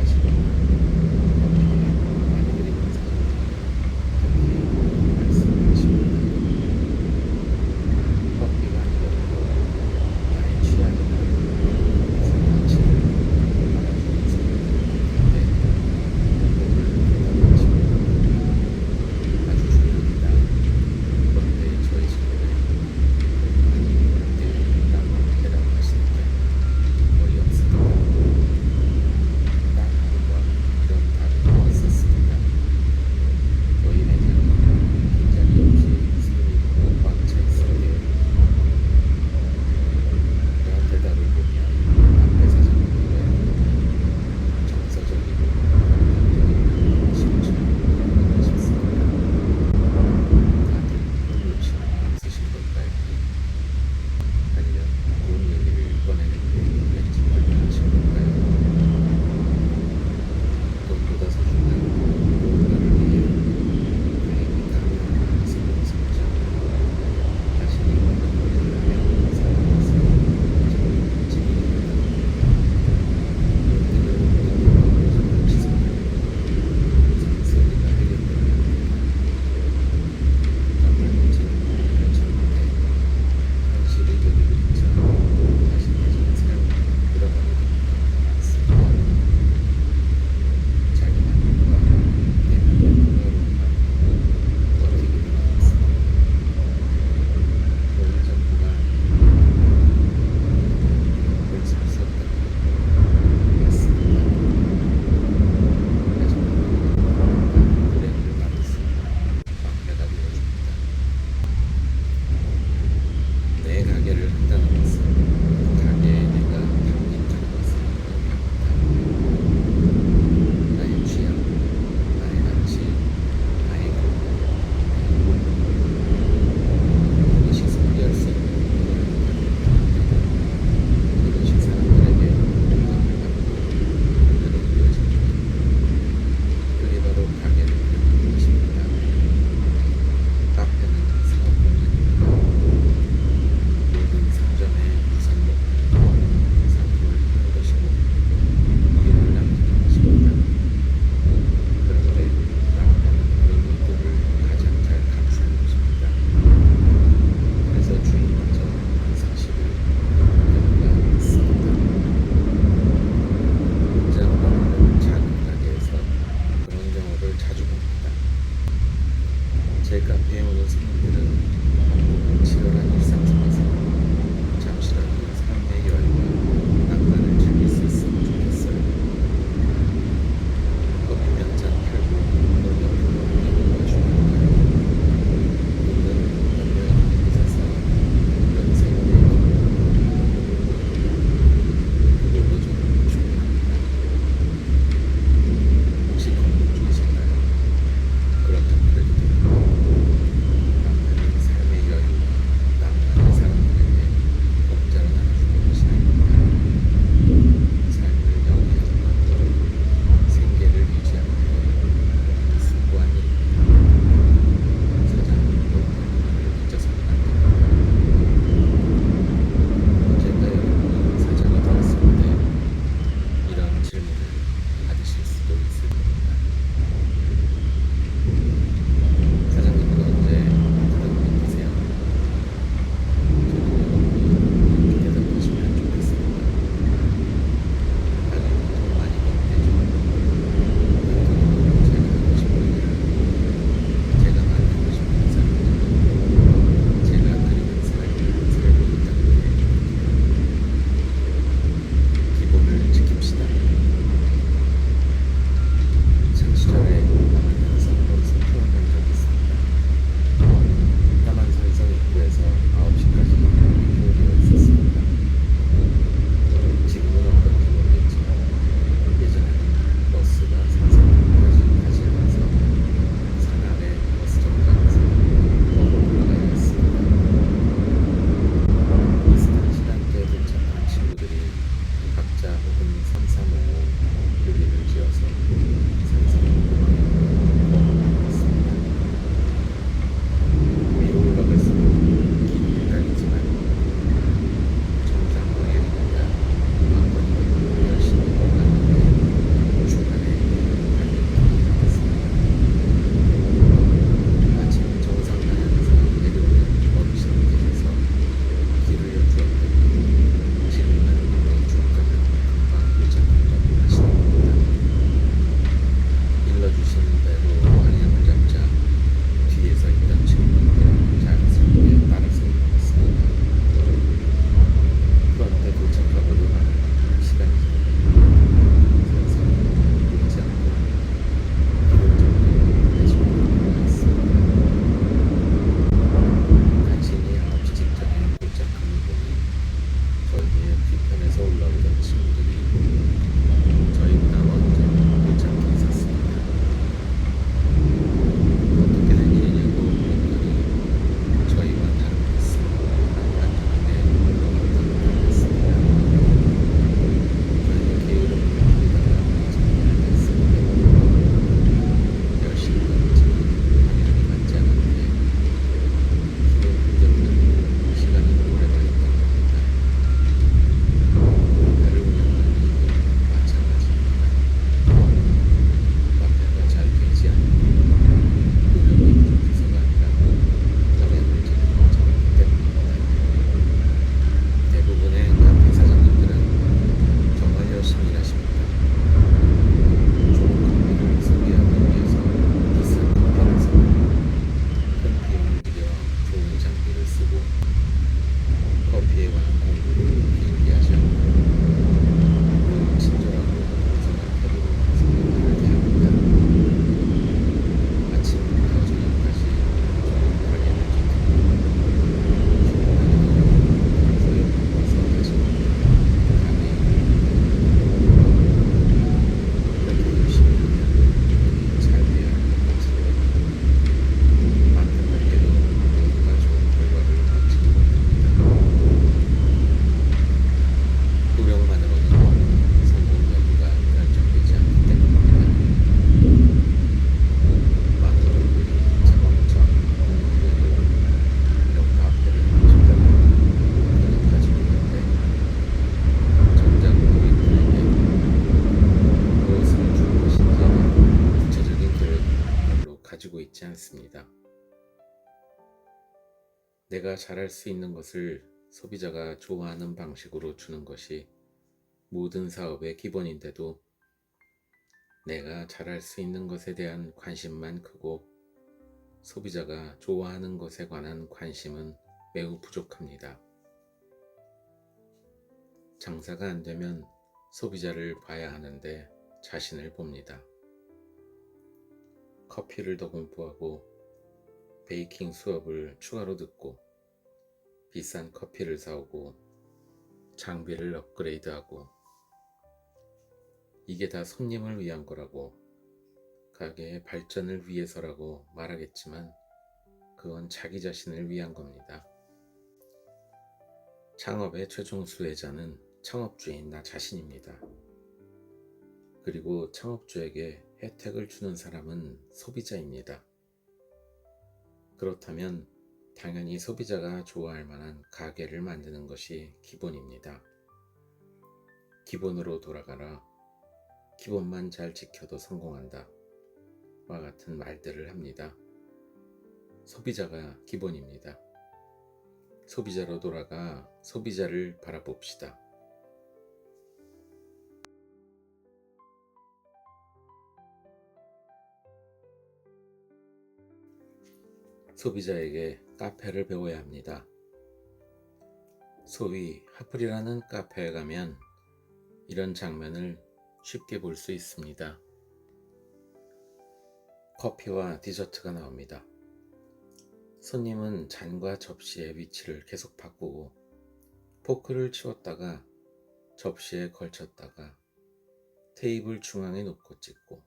하시거나 커피 많이 드리는 사람들이나 그렇게 말씀하시거나 커피가 아니더라도 나의 취향이나 그래서 가치를 알아주는 사람들이 많을 텐데 행복을 대답하시거나 아주 중요합니다. 그런데 저희 주변에 아니 그런데 라고 대답하시는 게 거의 없습니다. 딱 한 가지고 있지 않습니다. 내가 잘할 수 있는 것을 소비자가 좋아하는 방식으로 주는 것이 모든 사업의 기본인데도 내가 잘할 수 있는 것에 대한 관심만 크고 소비자가 좋아하는 것에 관한 관심은 매우 부족합니다. 장사가 안 되면 소비자를 봐야 하는데 자신을 봅니다. 커피를 더 공부하고 베이킹 수업을 추가로 듣고 비싼 커피를 사오고 장비를 업그레이드하고 이게 다 손님을 위한 거라고 가게의 발전을 위해서라고 말하겠지만 그건 자기 자신을 위한 겁니다. 창업의 최종 수혜자는 창업주인 나 자신입니다. 그리고 창업주에게 혜택을 주는 사람은 소비자입니다. 그렇다면 당연히 소비자가 좋아할 만한 가게를 만드는 것이 기본입니다. 기본으로 돌아가라, 기본만 잘 지켜도 성공한다 와 같은 말들을 합니다. 소비자가 기본입니다. 소비자로 돌아가 소비자를 바라봅시다. 소비자에게 카페를 배워야 합니다. 소위 하플이라는 카페에 가면 이런 장면을 쉽게 볼 수 있습니다. 커피와 디저트가 나옵니다. 손님은 잔과 접시의 위치를 계속 바꾸고 포크를 치웠다가 접시에 걸쳤다가 테이블 중앙에 놓고 찍고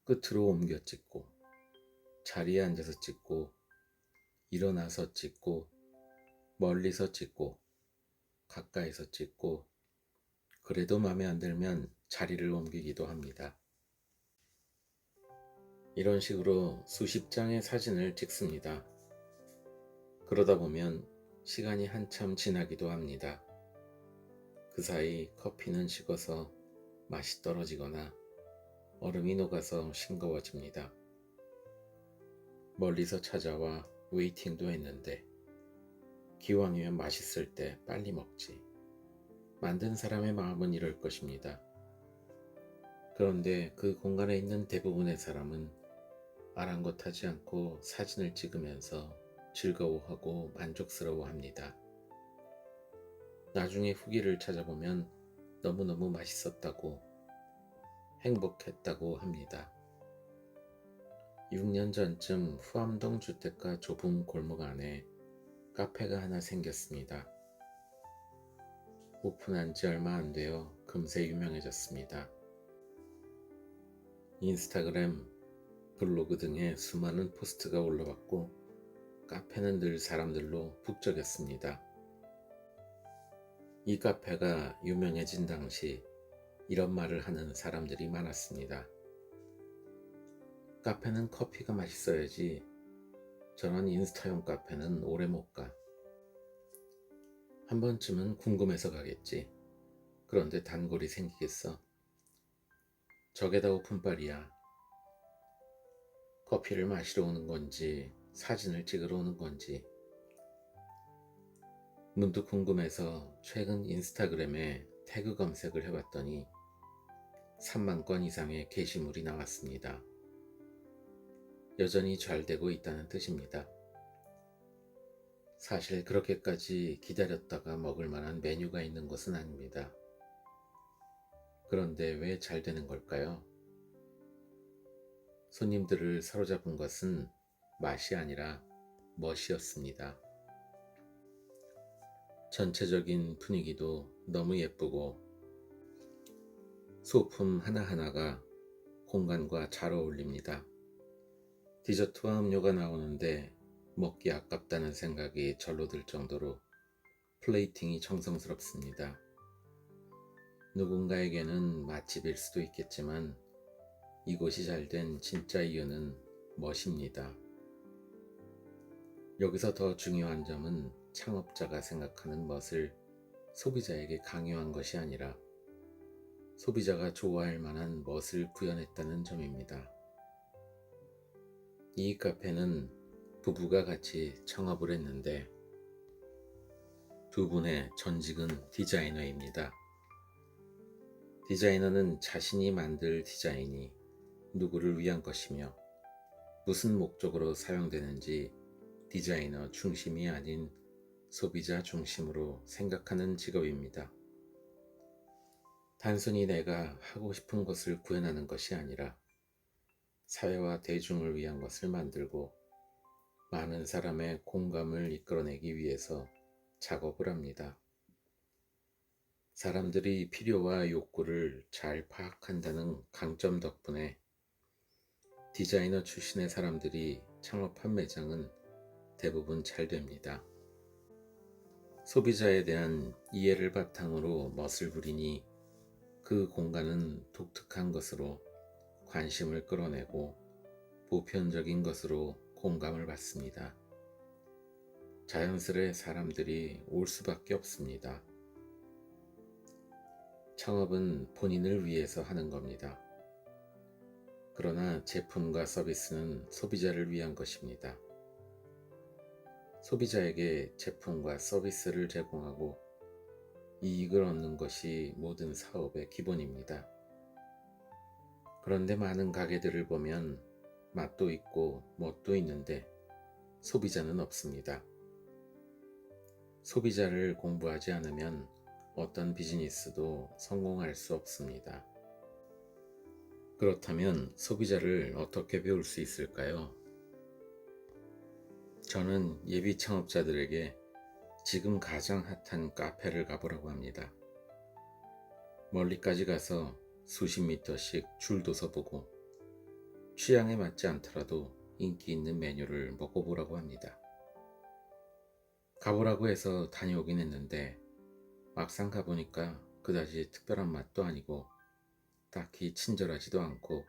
끝으로 옮겨 찍고 자리에 앉아서 찍고 일어나서 찍고 멀리서 찍고 가까이서 찍고 그래도 마음에 안 들면 자리를 옮기기도 합니다. 이런 식으로 수십 장의 사진을 찍습니다. 그러다 보면 시간이 한참 지나기도 합니다. 그 사이 커피는 식어서 맛이 떨어지거나 얼음이 녹아서 싱거워집니다. 멀리서 찾아와 웨이팅도 했는데 기왕이면 맛있을 때 빨리 먹지. 만든 사람의 마음은 이럴 것입니다. 그런데 그 공간에 있는 대부분의 사람은 아랑곳하지 않고 사진을 찍으면서 즐거워하고 만족스러워합니다. 나중에 후기를 찾아보면 너무너무 맛있었다고 행복했다고 합니다. 6년 전쯤 후암동 주택가 좁은 골목 안에 카페가 하나 생겼습니다. 오픈한 지 얼마 안 되어 금세 유명해졌습니다. 인스타그램, 블로그 등에 수많은 포스트가 올라왔고 카페는 늘 사람들로 북적였습니다. 이 카페가 유명해진 당시 이런 말을 하는 사람들이 많았습니다. 카페는 커피가 맛있어야지 저런 인스타용 카페는 오래 못 가. 한 번쯤은 궁금해서 가겠지. 그런데 단골이 생기겠어. 저게 다 오픈빨이야. 커피를 마시러 오는 건지 사진을 찍으러 오는 건지 문득 궁금해서 최근 인스타그램에 태그 검색을 해봤더니 3만 건 이상의 게시물이 나왔습니다. 여전히 잘 되고 있다는 뜻입니다. 사실 그렇게까지 기다렸다가 먹을 만한 메뉴가 있는 것은 아닙니다. 그런데 왜 잘 되는 걸까요? 손님들을 사로잡은 것은 맛이 아니라 멋이었습니다. 전체적인 분위기도 너무 예쁘고 소품 하나하나가 공간과 잘 어울립니다. 디저트와 음료가 나오는데 먹기 아깝다는 생각이 절로 들 정도로 플레이팅이 정성스럽습니다. 누군가에게는 맛집일 수도 있겠지만 이곳이 잘된 진짜 이유는 멋입니다. 여기서 더 중요한 점은 창업자가 생각하는 멋을 소비자에게 강요한 것이 아니라 소비자가 좋아할 만한 멋을 구현했다는 점입니다. 이 카페는 부부가 같이 창업을 했는데 두 분의 전직은 디자이너입니다. 디자이너는 자신이 만들 디자인이 누구를 위한 것이며 무슨 목적으로 사용되는지 디자이너 중심이 아닌 소비자 중심으로 생각하는 직업입니다. 단순히 내가 하고 싶은 것을 구현하는 것이 아니라 사회와 대중을 위한 것을 만들고 많은 사람의 공감을 이끌어내기 위해서 작업을 합니다. 사람들이 필요와 욕구를 잘 파악한다는 강점 덕분에 디자이너 출신의 사람들이 창업한 매장은 대부분 잘 됩니다. 소비자에 대한 이해를 바탕으로 멋을 부리니 그 공간은 독특한 것으로 관심을 끌어내고 보편적인 것으로 공감을 받습니다. 자연스레 사람들이 올 수밖에 없습니다. 창업은 본인을 위해서 하는 겁니다. 그러나 제품과 서비스는 소비자를 위한 것입니다. 소비자에게 제품과 서비스를 제공하고 이익을 얻는 것이 모든 사업의 기본입니다. 그런데 많은 가게들을 보면 맛도 있고 멋도 있는데 소비자는 없습니다. 소비자를 공부하지 않으면 어떤 비즈니스도 성공할 수 없습니다. 그렇다면 소비자를 어떻게 배울 수 있을까요? 저는 예비 창업자들에게 지금 가장 핫한 카페를 가보라고 합니다. 멀리까지 가서 수십 미터씩 줄도 서보고 취향에 맞지 않더라도 인기 있는 메뉴를 먹어보라고 합니다. 가보라고 해서 다녀오긴 했는데 막상 가보니까 그다지 특별한 맛도 아니고 딱히 친절하지도 않고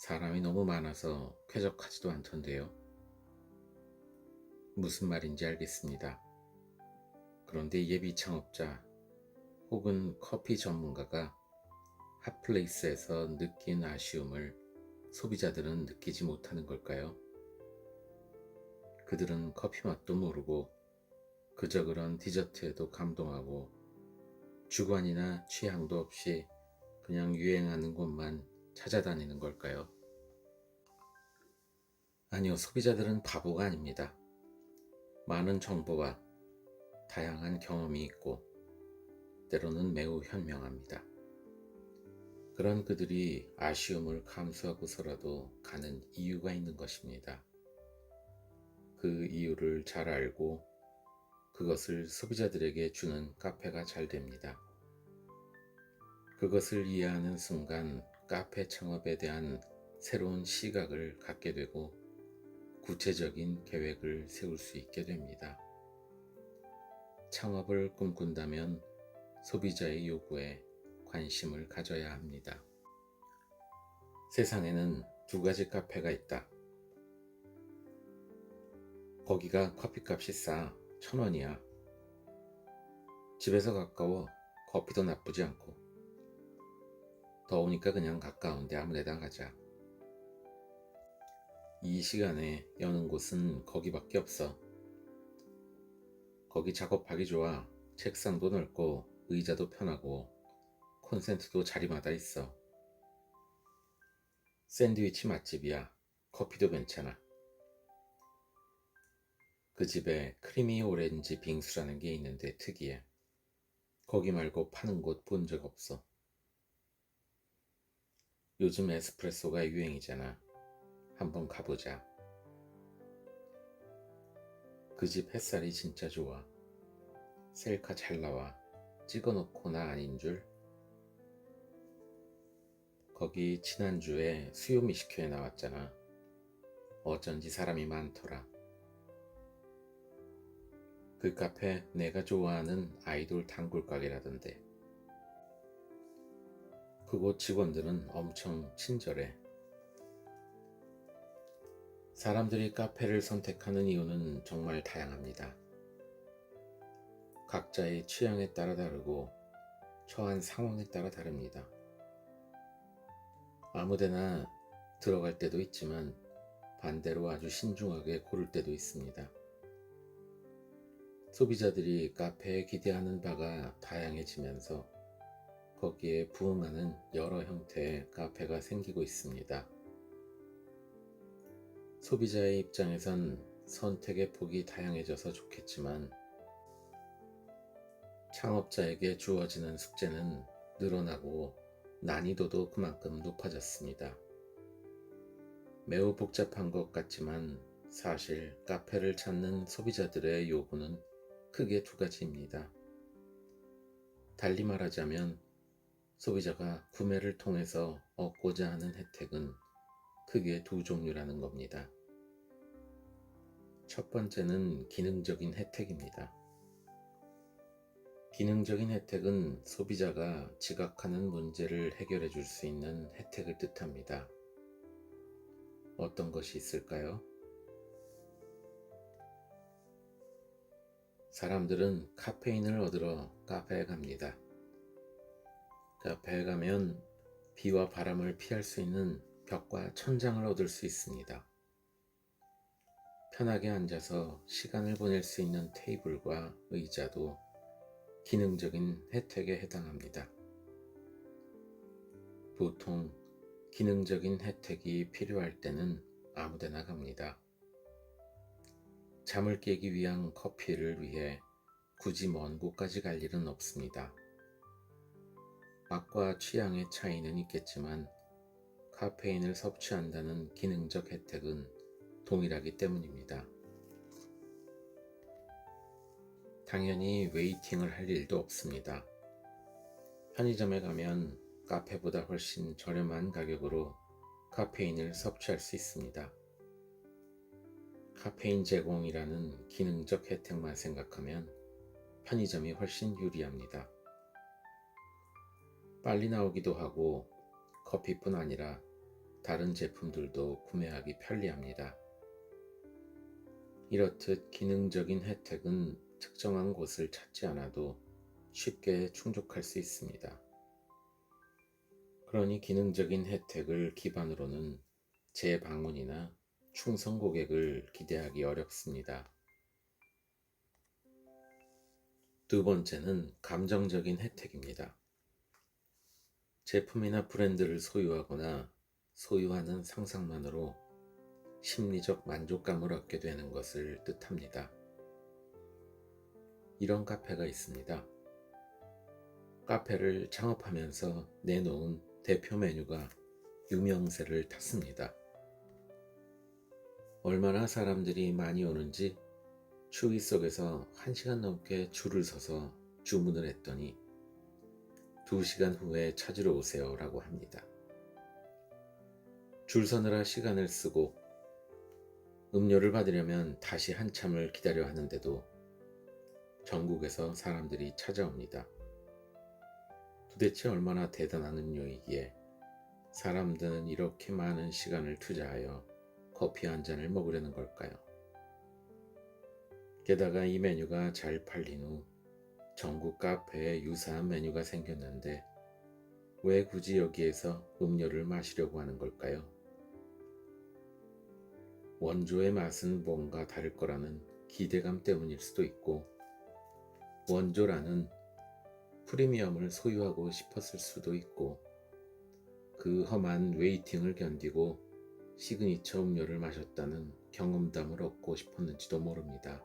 사람이 너무 많아서 쾌적하지도 않던데요. 무슨 말인지 알겠습니다. 그런데 예비 창업자 혹은 커피 전문가가 핫플레이스에서 느낀 아쉬움을 소비자들은 느끼지 못하는 걸까요? 그들은 커피 맛도 모르고 그저 그런 디저트에도 감동하고 주관이나 취향도 없이 그냥 유행하는 곳만 찾아다니는 걸까요? 아니요, 소비자들은 바보가 아닙니다. 많은 정보와 다양한 경험이 있고 때로는 매우 현명합니다. 그런 그들이 아쉬움을 감수하고서라도 가는 이유가 있는 것입니다. 그 이유를 잘 알고 그것을 소비자들에게 주는 카페가 잘 됩니다. 그것을 이해하는 순간 카페 창업에 대한 새로운 시각을 갖게 되고 구체적인 계획을 세울 수 있게 됩니다. 창업을 꿈꾼다면 소비자의 요구에 관심을 가져야 합니다. 세상에는 두 가지 카페가 있다. 거기가 커피값이 싸 1,000원이야. 집에서 가까워 커피도 나쁘지 않고 더우니까 그냥 가까운데 아무데나 가자. 이 시간에 여는 곳은 거기밖에 없어. 거기 작업하기 좋아. 책상도 넓고 의자도 편하고 콘센트도 자리마다 있어. 샌드위치 맛집이야. 커피도 괜찮아. 그 집에 크리미 오렌지 빙수라는 게 있는데 특이해. 거기 말고 파는 곳 본 적 없어. 요즘 에스프레소가 유행이잖아. 한번 가보자. 그 집 햇살이 진짜 좋아. 셀카 잘 나와. 찍어놓고 나 아닌 줄. 거기 지난주에 수요미식회에 나왔잖아. 어쩐지 사람이 많더라. 그 카페 내가 좋아하는 아이돌 단골 가게라던데. 그곳 직원들은 엄청 친절해. 사람들이 카페를 선택하는 이유는 정말 다양합니다. 각자의 취향에 따라 다르고 처한 상황에 따라 다릅니다. 아무데나 들어갈 때도 있지만 반대로 아주 신중하게 고를 때도 있습니다. 소비자들이 카페에 기대하는 바가 다양해지면서 거기에 부응하는 여러 형태의 카페가 생기고 있습니다. 소비자의 입장에선 선택의 폭이 다양해져서 좋겠지만 창업자에게 주어지는 숙제는 늘어나고 난이도도 그만큼 높아졌습니다. 매우 복잡한 것 같지만 사실 카페를 찾는 소비자들의 요구는 크게 두 가지입니다. 달리 말하자면 소비자가 구매를 통해서 얻고자 하는 혜택은 크게 두 종류라는 겁니다. 첫 번째는 기능적인 혜택입니다. 기능적인 혜택은 소비자가 지각하는 문제를 해결해 줄 수 있는 혜택을 뜻합니다. 어떤 것이 있을까요? 사람들은 카페인을 얻으러 카페에 갑니다. 카페에 가면 비와 바람을 피할 수 있는 벽과 천장을 얻을 수 있습니다. 편하게 앉아서 시간을 보낼 수 있는 테이블과 의자도 기능적인 혜택에 해당합니다. 보통 기능적인 혜택이 필요할 때는 아무데나 갑니다. 잠을 깨기 위한 커피를 위해 굳이 먼 곳까지 갈 일은 없습니다. 맛과 취향의 차이는 있겠지만 카페인을 섭취한다는 기능적 혜택은 동일하기 때문입니다. 당연히 웨이팅을 할 일도 없습니다. 편의점에 가면 카페보다 훨씬 저렴한 가격으로 카페인을 섭취할 수 있습니다. 카페인 제공이라는 기능적 혜택만 생각하면 편의점이 훨씬 유리합니다. 빨리 나오기도 하고 커피뿐 아니라 다른 제품들도 구매하기 편리합니다. 이렇듯 기능적인 혜택은 특정한 곳을 찾지 않아도 쉽게 충족할 수 있습니다. 그러니 기능적인 혜택을 기반으로는 재방문이나 충성 고객을 기대하기 어렵습니다. 두 번째는 감정적인 혜택입니다. 제품이나 브랜드를 소유하거나 소유하는 상상만으로 심리적 만족감을 얻게 되는 것을 뜻합니다. 이런 카페가 있습니다. 카페를 창업하면서 내놓은 대표 메뉴가 유명세를 탔습니다. 얼마나 사람들이 많이 오는지 추위 속에서 1시간 넘게 줄을 서서 주문을 했더니 2시간 후에 찾으러 오세요 라고 합니다. 줄 서느라 시간을 쓰고 음료를 받으려면 다시 한참을 기다려 하는데도 전국에서 사람들이 찾아옵니다. 도대체 얼마나 대단한 음료이기에 사람들은 이렇게 많은 시간을 투자하여 커피 한 잔을 먹으려는 걸까요? 게다가 이 메뉴가 잘 팔린 후 전국 카페에 유사한 메뉴가 생겼는데 왜 굳이 여기에서 음료를 마시려고 하는 걸까요? 원조의 맛은 뭔가 다를 거라는 기대감 때문일 수도 있고 원조라는 프리미엄을 소유하고 싶었을 수도 있고 그 험한 웨이팅을 견디고 시그니처 음료를 마셨다는 경험담을 얻고 싶었는지도 모릅니다.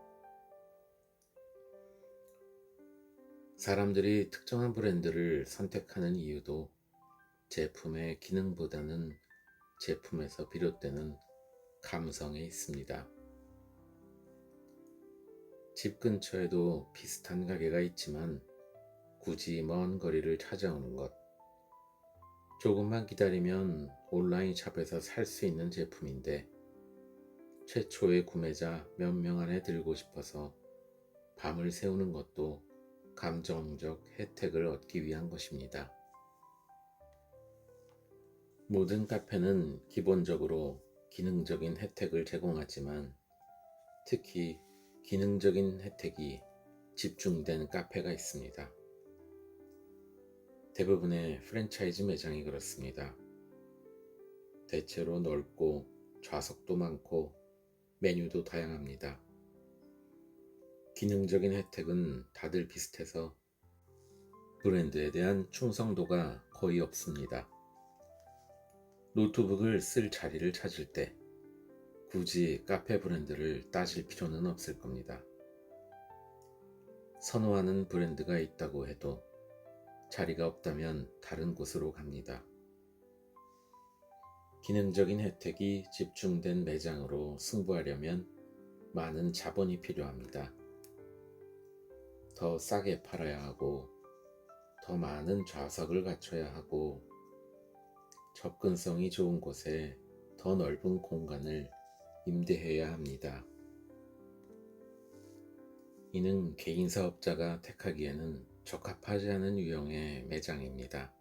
사람들이 특정한 브랜드를 선택하는 이유도 제품의 기능보다는 제품에서 비롯되는 감성에 있습니다. 집 근처에도 비슷한 가게가 있지만 굳이 먼 거리를 찾아오는 것, 조금만 기다리면 온라인 샵에서 살 수 있는 제품인데 최초의 구매자 몇 명 안에 들고 싶어서 밤을 새우는 것도 감정적 혜택을 얻기 위한 것입니다. 모든 카페는 기본적으로 기능적인 혜택을 제공하지만 특히 기능적인 혜택이 집중된 카페가 있습니다. 대부분의 프랜차이즈 매장이 그렇습니다. 대체로 넓고 좌석도 많고 메뉴도 다양합니다. 기능적인 혜택은 다들 비슷해서 브랜드에 대한 충성도가 거의 없습니다. 노트북을 쓸 자리를 찾을 때 굳이 카페 브랜드를 따질 필요는 없을 겁니다. 선호하는 브랜드가 있다고 해도 자리가 없다면 다른 곳으로 갑니다. 기능적인 혜택이 집중된 매장으로 승부하려면 많은 자본이 필요합니다. 더 싸게 팔아야 하고, 더 많은 좌석을 갖춰야 하고, 접근성이 좋은 곳에 더 넓은 공간을 임대해야 합니다. 이는 개인 사업자가 택하기에는 적합하지 않은 유형의 매장입니다.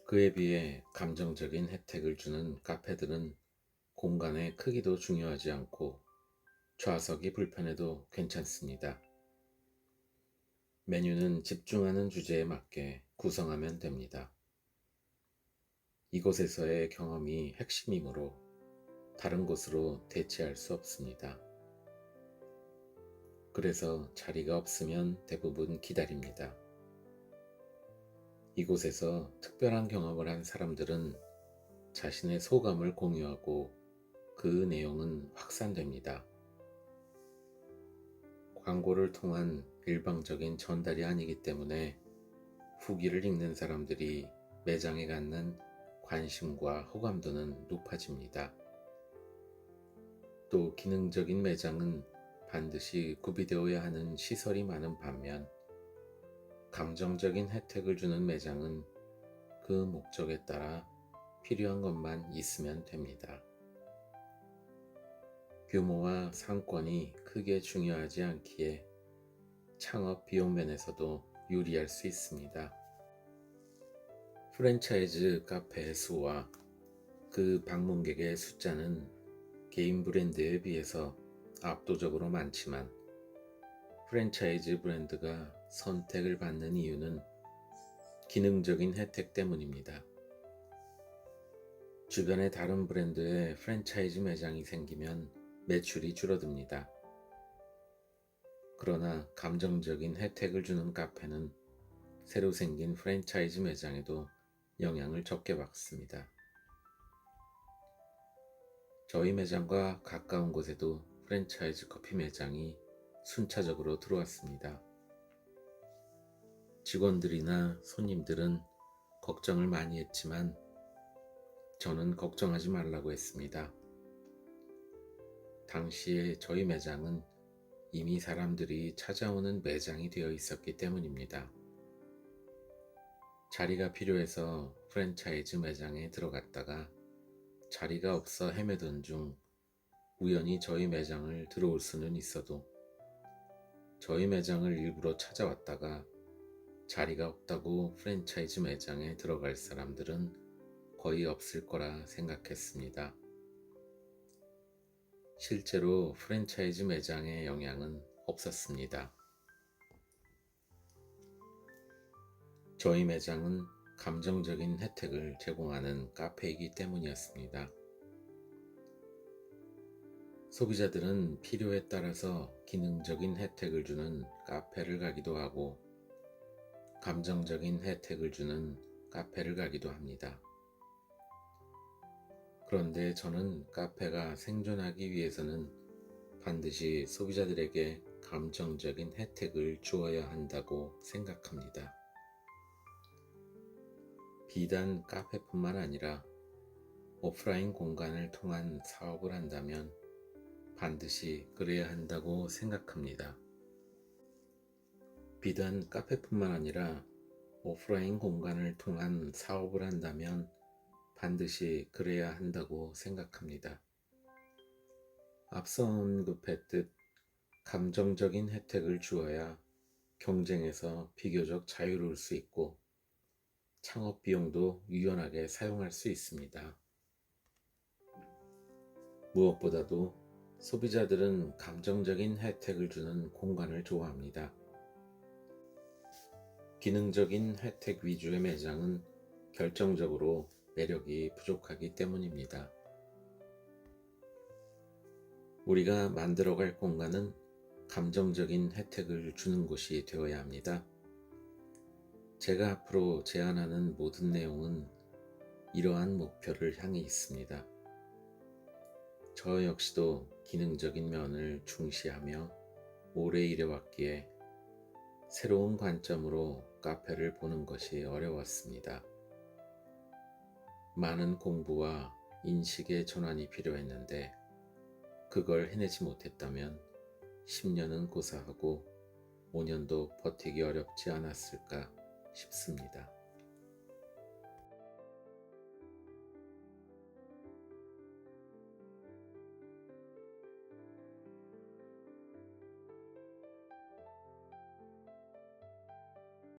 그에 비해 감정적인 혜택을 주는 카페들은 공간의 크기도 중요하지 않고 좌석이 불편해도 괜찮습니다. 메뉴는 집중하는 주제에 맞게 구성하면 됩니다. 이곳에서의 경험이 핵심이므로 다른 곳으로 대체할 수 없습니다. 그래서 자리가 없으면 대부분 기다립니다. 이곳에서 특별한 경험을 한 사람들은 자신의 소감을 공유하고 그 내용은 확산됩니다. 광고를 통한 일방적인 전달이 아니기 때문에 후기를 읽는 사람들이 매장에 갖는 관심과 호감도는 높아집니다. 또 기능적인 매장은 반드시 구비되어야 하는 시설이 많은 반면 감정적인 혜택을 주는 매장은 그 목적에 따라 필요한 것만 있으면 됩니다. 규모와 상권이 크게 중요하지 않기에 창업 비용 면에서도 유리할 수 있습니다. 프랜차이즈 카페의 수와 그 방문객의 숫자는 개인 브랜드에 비해서 압도적으로 많지만 프랜차이즈 브랜드가 선택을 받는 이유는 기능적인 혜택 때문입니다. 주변에 다른 브랜드의 프랜차이즈 매장이 생기면 매출이 줄어듭니다. 그러나 감정적인 혜택을 주는 카페는 새로 생긴 프랜차이즈 매장에도 영향을 적게 받습니다. 저희 매장과 가까운 곳에도 프랜차이즈 커피 매장이 순차적으로 들어왔습니다. 직원들이나 손님들은 걱정을 많이 했지만 저는 걱정하지 말라고 했습니다. 당시에 저희 매장은 이미 사람들이 찾아오는 매장이 되어 있었기 때문입니다. 자리가 필요해서 프랜차이즈 매장에 들어갔다가 자리가 없어 헤매던 중 우연히 저희 매장을 들어올 수는 있어도 저희 매장을 일부러 찾아왔다가 자리가 없다고 프랜차이즈 매장에 들어갈 사람들은 거의 없을 거라 생각했습니다. 실제로 프랜차이즈 매장의 영향은 없었습니다. 저희 매장은 감정적인 혜택을 제공하는 카페이기 때문이었습니다. 소비자들은 필요에 따라서 기능적인 혜택을 주는 카페를 가기도 하고 감정적인 혜택을 주는 카페를 가기도 합니다. 그런데 저는 카페가 생존하기 위해서는 반드시 소비자들에게 감정적인 혜택을 주어야 한다고 생각합니다. 비단 카페뿐만 아니라 오프라인 공간을 통한 사업을 한다면 반드시 그래야 한다고 생각합니다. 비단 카페뿐만 아니라 오프라인 공간을 통한 사업을 한다면 반드시 그래야 한다고 생각합니다. 앞서 언급했듯 감정적인 혜택을 주어야 경쟁에서 비교적 자유로울 수 있고 창업 비용도 유연하게 사용할 수 있습니다. 무엇보다도 소비자들은 감정적인 혜택을 주는 공간을 좋아합니다. 기능적인 혜택 위주의 매장은 결정적으로 매력이 부족하기 때문입니다. 우리가 만들어갈 공간은 감정적인 혜택을 주는 곳이 되어야 합니다. 제가 앞으로 제안하는 모든 내용은 이러한 목표를 향해 있습니다. 저 역시도 기능적인 면을 중시하며 오래 일해왔기에 새로운 관점으로 카페를 보는 것이 어려웠습니다. 많은 공부와 인식의 전환이 필요했는데 그걸 해내지 못했다면 10년은 고사하고 5년도 버티기 어렵지 않았을까 싶습니다.